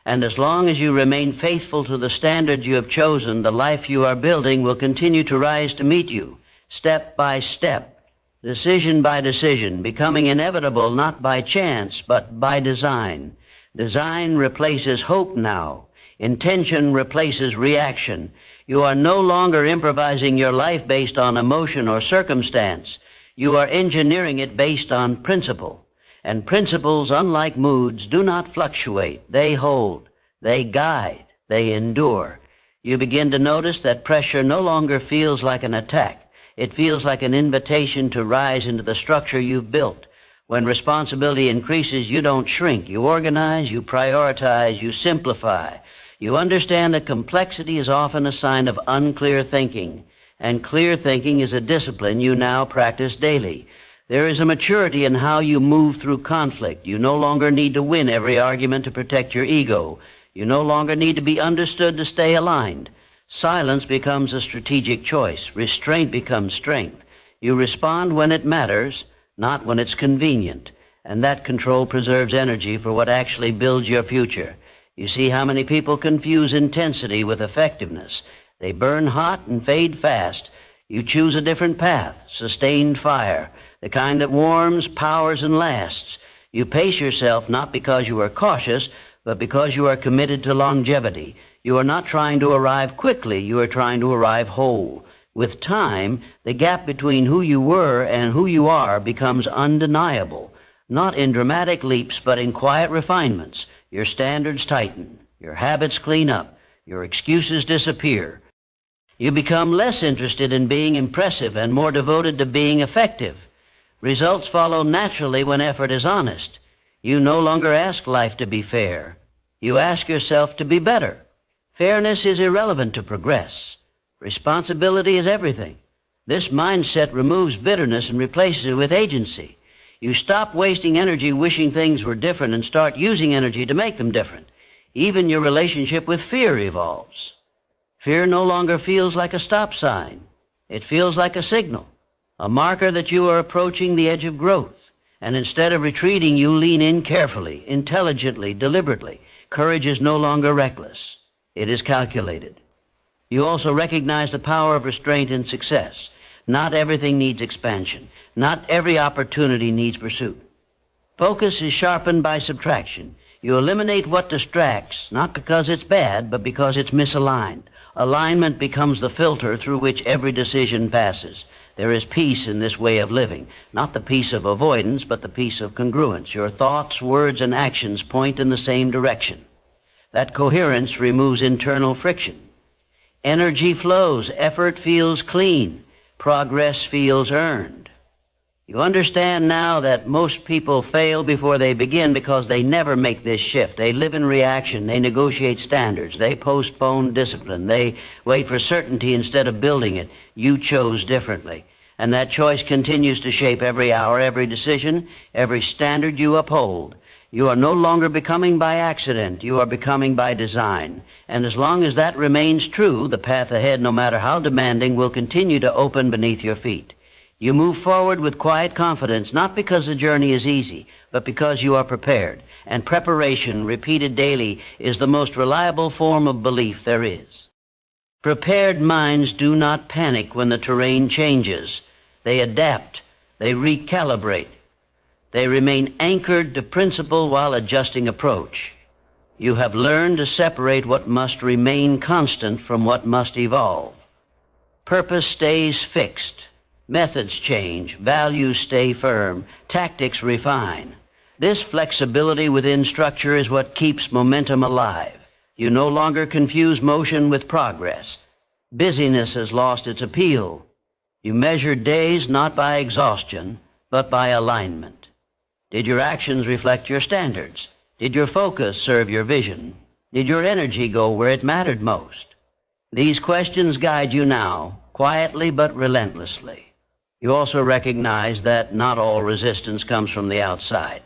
S1: And as long as you remain faithful to the standard you have chosen, the life you are building will continue to rise to meet you, step by step, decision by decision, becoming inevitable not by chance, but by design. Design replaces hope now. Intention replaces reaction. You are no longer improvising your life based on emotion or circumstance. You are engineering it based on principle. And principles, unlike moods, do not fluctuate. They hold, they guide, they endure. You begin to notice that pressure no longer feels like an attack. It feels like an invitation to rise into the structure you've built. When responsibility increases, you don't shrink. You organize, you prioritize, you simplify. You understand that complexity is often a sign of unclear thinking, and clear thinking is a discipline you now practice daily. There is a maturity in how you move through conflict. You no longer need to win every argument to protect your ego. You no longer need to be understood to stay aligned. Silence becomes a strategic choice. Restraint becomes strength. You respond when it matters, not when it's convenient. And that control preserves energy for what actually builds your future. You see how many people confuse intensity with effectiveness. They burn hot and fade fast. You choose a different path, sustained fire, the kind that warms, powers, and lasts. You pace yourself not because you are cautious, but because you are committed to longevity. You are not trying to arrive quickly. You are trying to arrive whole. With time, the gap between who you were and who you are becomes undeniable, not in dramatic leaps, but in quiet refinements. Your standards tighten. Your habits clean up. Your excuses disappear. You become less interested in being impressive and more devoted to being effective. Results follow naturally when effort is honest. You no longer ask life to be fair. You ask yourself to be better. Fairness is irrelevant to progress. Responsibility is everything. This mindset removes bitterness and replaces it with agency. You stop wasting energy wishing things were different and start using energy to make them different. Even your relationship with fear evolves. Fear no longer feels like a stop sign. It feels like a signal, a marker that you are approaching the edge of growth. And instead of retreating, you lean in carefully, intelligently, deliberately. Courage is no longer reckless. It is calculated. You also recognize the power of restraint in success. Not everything needs expansion. Not every opportunity needs pursuit. Focus is sharpened by subtraction. You eliminate what distracts, not because it's bad, but because it's misaligned. Alignment becomes the filter through which every decision passes. There is peace in this way of living, not the peace of avoidance, but the peace of congruence. Your thoughts, words, and actions point in the same direction. That coherence removes internal friction. Energy flows, effort feels clean, progress feels earned. You understand now that most people fail before they begin because they never make this shift. They live in reaction. They negotiate standards. They postpone discipline. They wait for certainty instead of building it. You chose differently. And that choice continues to shape every hour, every decision, every standard you uphold. You are no longer becoming by accident. You are becoming by design. And as long as that remains true, the path ahead, no matter how demanding, will continue to open beneath your feet. You move forward with quiet confidence, not because the journey is easy, but because you are prepared. And preparation, repeated daily, is the most reliable form of belief there is. Prepared minds do not panic when the terrain changes. They adapt. They recalibrate. They remain anchored to principle while adjusting approach. You have learned to separate what must remain constant from what must evolve. Purpose stays fixed. Methods change, values stay firm, tactics refine. This flexibility within structure is what keeps momentum alive. You no longer confuse motion with progress. Busyness has lost its appeal. You measure days not by exhaustion, but by alignment. Did your actions reflect your standards? Did your focus serve your vision? Did your energy go where it mattered most? These questions guide you now, quietly but relentlessly. You also recognize that not all resistance comes from the outside.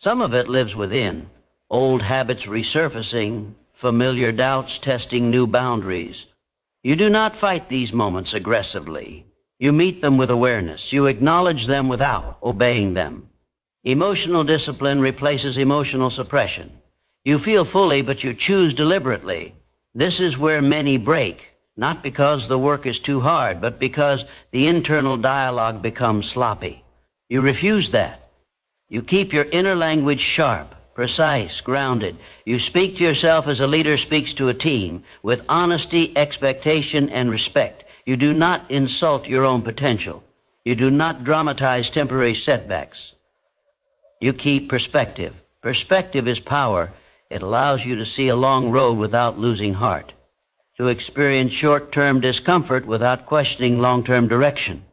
S1: Some of it lives within, old habits resurfacing, familiar doubts testing new boundaries. You do not fight these moments aggressively. You meet them with awareness. You acknowledge them without obeying them. Emotional discipline replaces emotional suppression. You feel fully, but you choose deliberately. This is where many break, not because the work is too hard, but because the internal dialogue becomes sloppy. You refuse that. You keep your inner language sharp, precise, grounded. You speak to yourself as a leader speaks to a team, with honesty, expectation, and respect. You do not insult your own potential. You do not dramatize temporary setbacks. You keep perspective. Perspective is power. It allows you to see a long road without losing heart, to experience short-term discomfort without questioning long-term direction,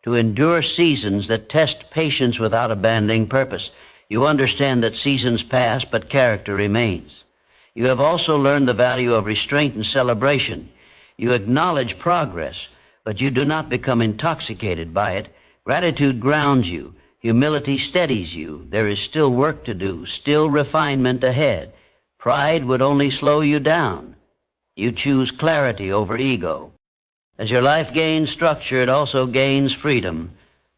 S1: to endure seasons that test patience without abandoning purpose. You understand that seasons pass, but character remains. You have also learned the value of restraint and celebration. You acknowledge progress, but you do not become intoxicated by it. Gratitude grounds you. Humility steadies you. There is still work to do, still refinement ahead. Pride would only slow you down. You choose clarity over ego. As your life gains structure, it also gains freedom.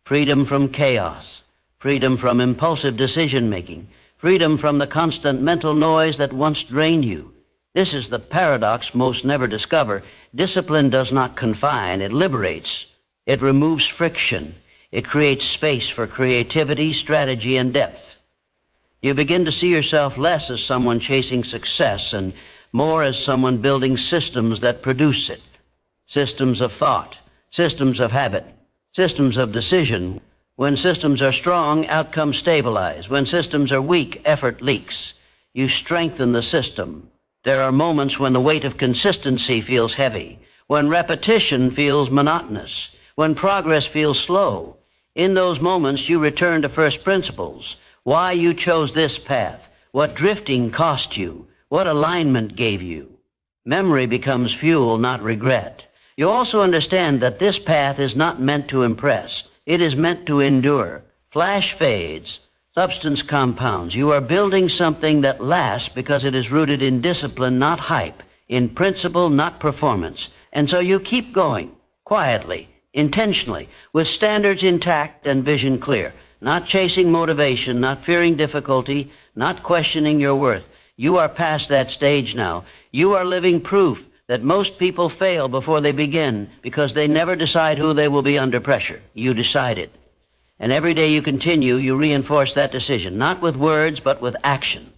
S1: Freedom from chaos. Freedom from impulsive decision-making. Freedom from the constant mental noise that once drained you. This is the paradox most never discover. Discipline does not confine, it liberates. It removes friction. It creates space for creativity, strategy, and depth. You begin to see yourself less as someone chasing success and more as someone building systems that produce it. Systems of thought, systems of habit, systems of decision. When systems are strong, outcomes stabilize. When systems are weak, effort leaks. You strengthen the system. There are moments when the weight of consistency feels heavy, when repetition feels monotonous, when progress feels slow. In those moments, you return to first principles. Why you chose this path, what drifting cost you, what alignment gave you. Memory becomes fuel, not regret. You also understand that this path is not meant to impress. It is meant to endure. Flash fades, substance compounds. You are building something that lasts because it is rooted in discipline, not hype, in principle, not performance. And so you keep going, quietly, intentionally, with standards intact and vision clear. Not chasing motivation, not fearing difficulty, not questioning your worth. You are past that stage now. You are living proof that most people fail before they begin because they never decide who they will be under pressure. You decide it. And every day you continue, you reinforce that decision, not with words, but with action.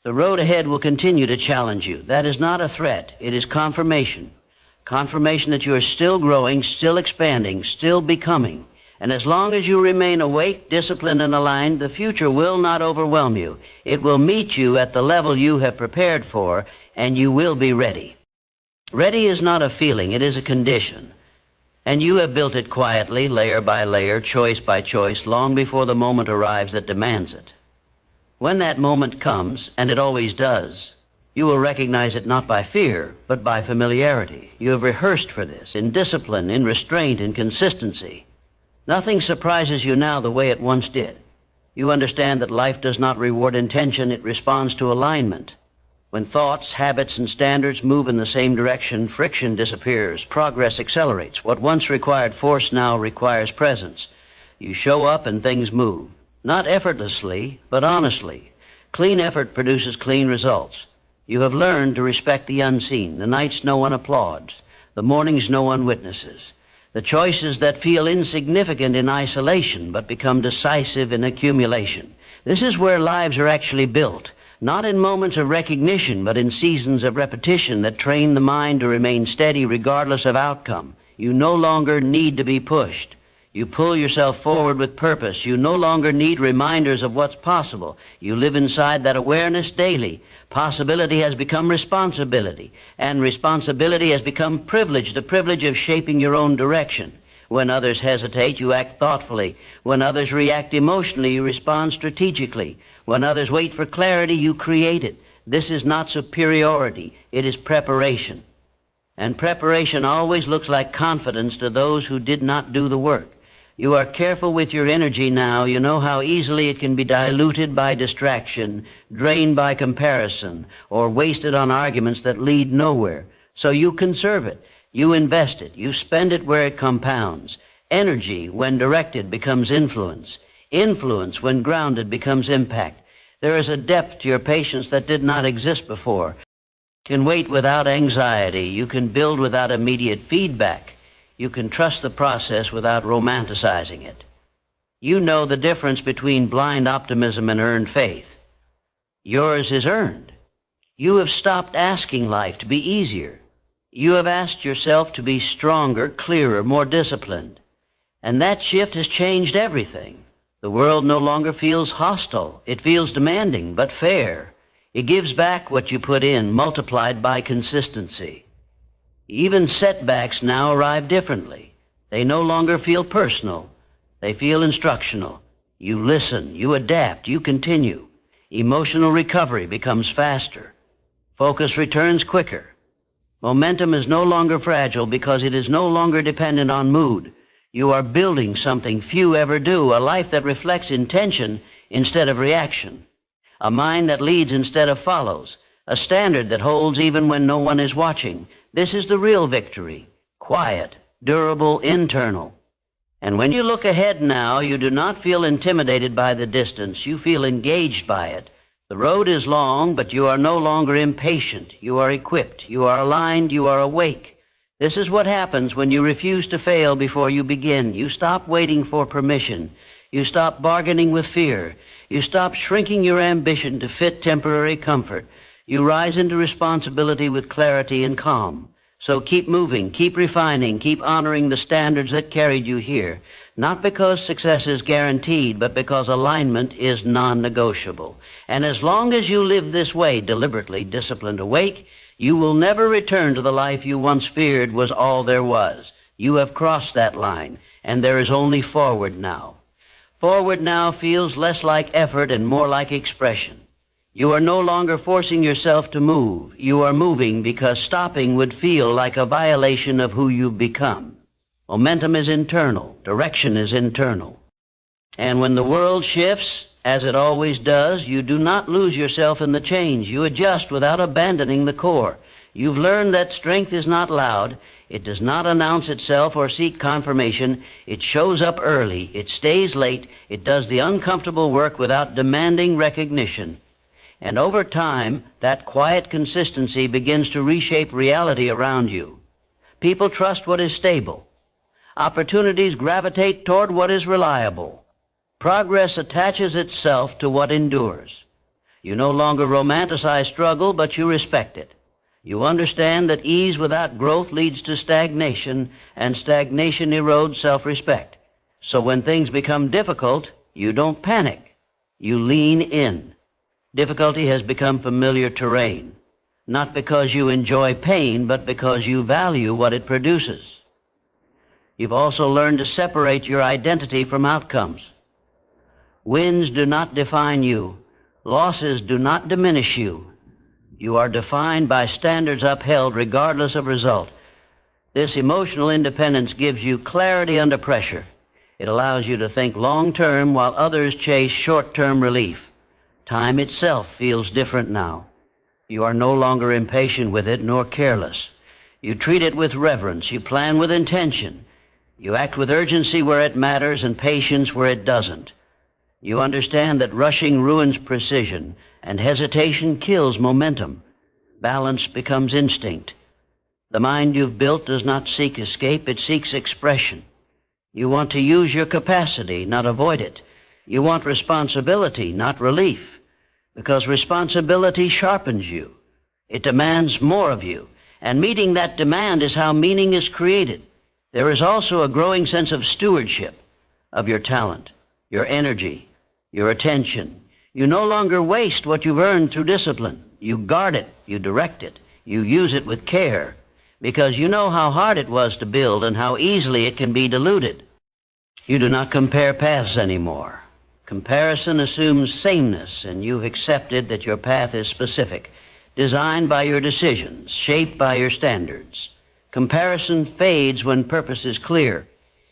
S1: The road ahead will continue to challenge you. That is not a threat. It is confirmation. Confirmation that you are still growing, still expanding, still becoming. And as long as you remain awake, disciplined, and aligned, the future will not overwhelm you. It will meet you at the level you have prepared for, and you will be ready. Ready is not a feeling, it is a condition. And you have built it quietly, layer by layer, choice by choice, long before the moment arrives that demands it. When that moment comes, and it always does, you will recognize it not by fear, but by familiarity. You have rehearsed for this, in discipline, in restraint, in consistency. Nothing surprises you now the way it once did. You understand that life does not reward intention, it responds to alignment. When thoughts, habits, and standards move in the same direction, friction disappears, progress accelerates. What once required force now requires presence. You show up and things move. Not effortlessly, but honestly. Clean effort produces clean results. You have learned to respect the unseen, the nights no one applauds, the mornings no one witnesses. The choices that feel insignificant in isolation but become decisive in accumulation. This is where lives are actually built, not in moments of recognition, but in seasons of repetition that train the mind to remain steady regardless of outcome. You no longer need to be pushed. You pull yourself forward with purpose. You no longer need reminders of what's possible. You live inside that awareness daily. Possibility has become responsibility, and responsibility has become privilege, the privilege of shaping your own direction. When others hesitate, you act thoughtfully. When others react emotionally, you respond strategically. When others wait for clarity, you create it. This is not superiority. It is preparation. And preparation always looks like confidence to those who did not do the work. You are careful with your energy now. You know how easily it can be diluted by distraction, drained by comparison, or wasted on arguments that lead nowhere. So you conserve it. You invest it. You spend it where it compounds. Energy, when directed, becomes influence. Influence, when grounded, becomes impact. There is a depth to your patience that did not exist before. You can wait without anxiety. You can build without immediate feedback. You can trust the process without romanticizing it. You know the difference between blind optimism and earned faith. Yours is earned. You have stopped asking life to be easier. You have asked yourself to be stronger, clearer, more disciplined. And that shift has changed everything. The world no longer feels hostile. It feels demanding, but fair. It gives back what you put in, multiplied by consistency. Even setbacks now arrive differently. They no longer feel personal. They feel instructional. You listen, you adapt, you continue. Emotional recovery becomes faster. Focus returns quicker. Momentum is no longer fragile because it is no longer dependent on mood. You are building something few ever do, a life that reflects intention instead of reaction, a mind that leads instead of follows, a standard that holds even when no one is watching. This is the real victory, quiet, durable, internal. And when you look ahead now, you do not feel intimidated by the distance. You feel engaged by it. The road is long, but you are no longer impatient. You are equipped. You are aligned. You are awake. This is what happens when you refuse to fail before you begin. You stop waiting for permission. You stop bargaining with fear. You stop shrinking your ambition to fit temporary comfort. You rise into responsibility with clarity and calm. So keep moving, keep refining, keep honoring the standards that carried you here, not because success is guaranteed, but because alignment is non-negotiable. And as long as you live this way, deliberately, disciplined, awake, you will never return to the life you once feared was all there was. You have crossed that line, and there is only forward now. Forward now feels less like effort and more like expression. You are no longer forcing yourself to move. You are moving because stopping would feel like a violation of who you've become. Momentum is internal. Direction is internal. And when the world shifts, as it always does, you do not lose yourself in the change. You adjust without abandoning the core. You've learned that strength is not loud. It does not announce itself or seek confirmation. It shows up early. It stays late. It does the uncomfortable work without demanding recognition. And over time, that quiet consistency begins to reshape reality around you. People trust what is stable. Opportunities gravitate toward what is reliable. Progress attaches itself to what endures. You no longer romanticize struggle, but you respect it. You understand that ease without growth leads to stagnation, and stagnation erodes self-respect. So when things become difficult, you don't panic. You lean in. Difficulty has become familiar terrain, not because you enjoy pain, but because you value what it produces. You've also learned to separate your identity from outcomes. Wins do not define you. Losses do not diminish you. You are defined by standards upheld regardless of result. This emotional independence gives you clarity under pressure. It allows you to think long-term while others chase short-term relief. Time itself feels different now. You are no longer impatient with it nor careless. You treat it with reverence. You plan with intention. You act with urgency where it matters and patience where it doesn't. You understand that rushing ruins precision and hesitation kills momentum. Balance becomes instinct. The mind you've built does not seek escape, it seeks expression. You want to use your capacity, not avoid it. You want responsibility, not relief, because responsibility sharpens you. It demands more of you, and meeting that demand is how meaning is created. There is also a growing sense of stewardship of your talent, your energy, your attention. You no longer waste what you've earned through discipline. You guard it, you direct it, you use it with care, because you know how hard it was to build and how easily it can be diluted. You do not compare paths anymore. Comparison assumes sameness, and you've accepted that your path is specific, designed by your decisions, shaped by your standards. Comparison fades when purpose is clear.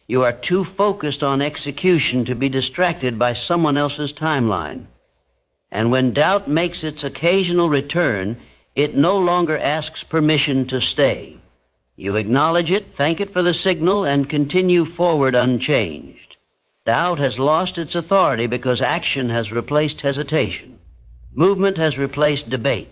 S1: You are too focused on execution to be distracted by someone else's timeline. And when doubt makes its occasional return, it no longer asks permission to stay. You acknowledge it, thank it for the signal, and continue forward unchanged. Doubt has lost its authority because action has replaced hesitation. Movement has replaced debate.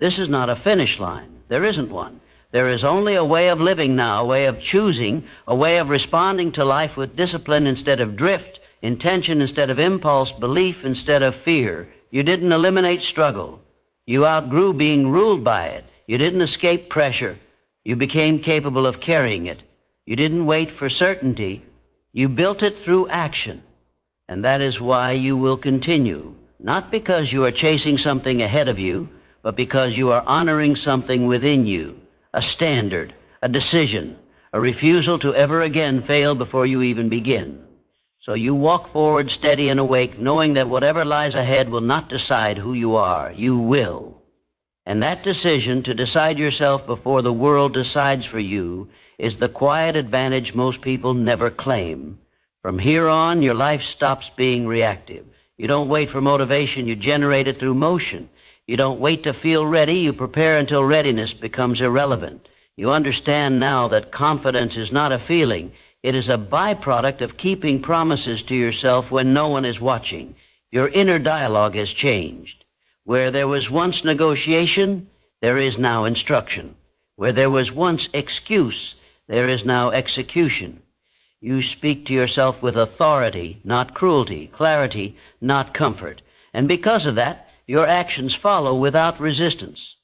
S1: This is not a finish line. There isn't one. There is only a way of living now, a way of choosing, a way of responding to life with discipline instead of drift, intention instead of impulse, belief instead of fear. You didn't eliminate struggle. You outgrew being ruled by it. You didn't escape pressure. You became capable of carrying it. You didn't wait for certainty. You built it through action. And that is why you will continue, not because you are chasing something ahead of you, but because you are honoring something within you, a standard, a decision, a refusal to ever again fail before you even begin. So you walk forward steady and awake, knowing that whatever lies ahead will not decide who you are. You will. And that decision to decide yourself before the world decides for you is the quiet advantage most people never claim. From here on, your life stops being reactive. You don't wait for motivation, you generate it through motion. You don't wait to feel ready, you prepare until readiness becomes irrelevant. You understand now that confidence is not a feeling. It is a byproduct of keeping promises to yourself when no one is watching. Your inner dialogue has changed. Where there was once negotiation, there is now instruction. Where there was once excuse, there is now execution. You speak to yourself with authority, not cruelty, clarity, not comfort. And because of that, your actions follow without resistance.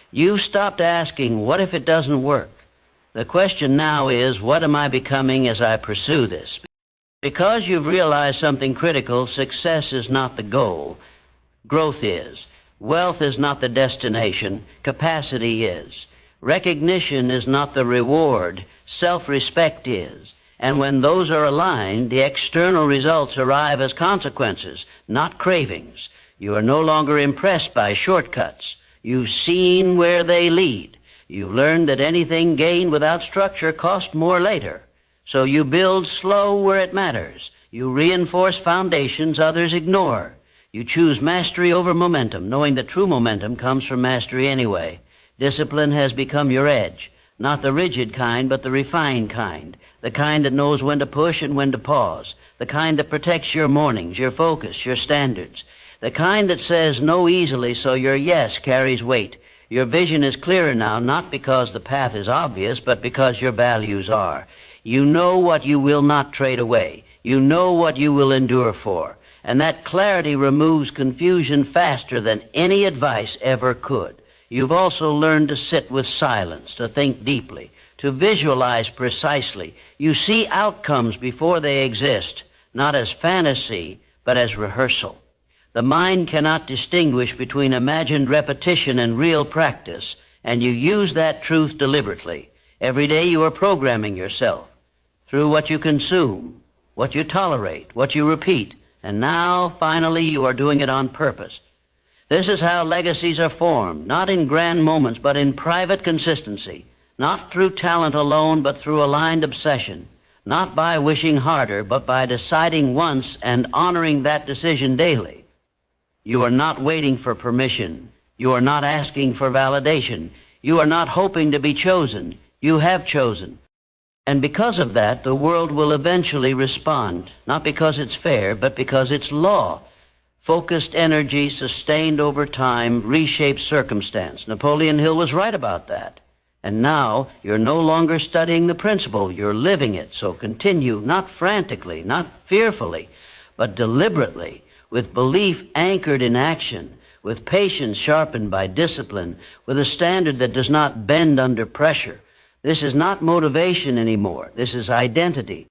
S1: You've stopped asking, what if it doesn't work? The question now is, what am I becoming as I pursue this? Because you've realized something critical, success is not the goal. Growth is. Wealth is not the destination. Capacity is. Recognition is not the reward. Self-respect is. And when those are aligned, the external results arrive as consequences, not cravings. You are no longer impressed by shortcuts. You've seen where they lead. You've learned that anything gained without structure costs more later. So you build slow where it matters. You reinforce foundations others ignore. You choose mastery over momentum, knowing that true momentum comes from mastery anyway. Discipline has become your edge, not the rigid kind, but the refined kind, the kind that knows when to push and when to pause, the kind that protects your mornings, your focus, your standards, the kind that says no easily so your yes carries weight. Your vision is clearer now, not because the path is obvious, but because your values are. You know what you will not trade away. You know what you will endure for. And that clarity removes confusion faster than any advice ever could. You've also learned to sit with silence, to think deeply, to visualize precisely. You see outcomes before they exist, not as fantasy, but as rehearsal. The mind cannot distinguish between imagined repetition and real practice, and you use that truth deliberately. Every day you are programming yourself through what you consume, what you tolerate, what you repeat, and now, finally, you are doing it on purpose. This is how legacies are formed, not in grand moments, but in private consistency, not through talent alone, but through aligned obsession, not by wishing harder, but by deciding once and honoring that decision daily. You are not waiting for permission. You are not asking for validation. You are not hoping to be chosen. You have chosen. And because of that, the world will eventually respond, not because it's fair, but because it's law. Focused energy, sustained over time, reshapes circumstance. Napoleon Hill was right about that. And now, you're no longer studying the principle, you're living it. So continue, not frantically, not fearfully, but deliberately, with belief anchored in action, with patience sharpened by discipline, with a standard that does not bend under pressure. This is not motivation anymore. This is identity.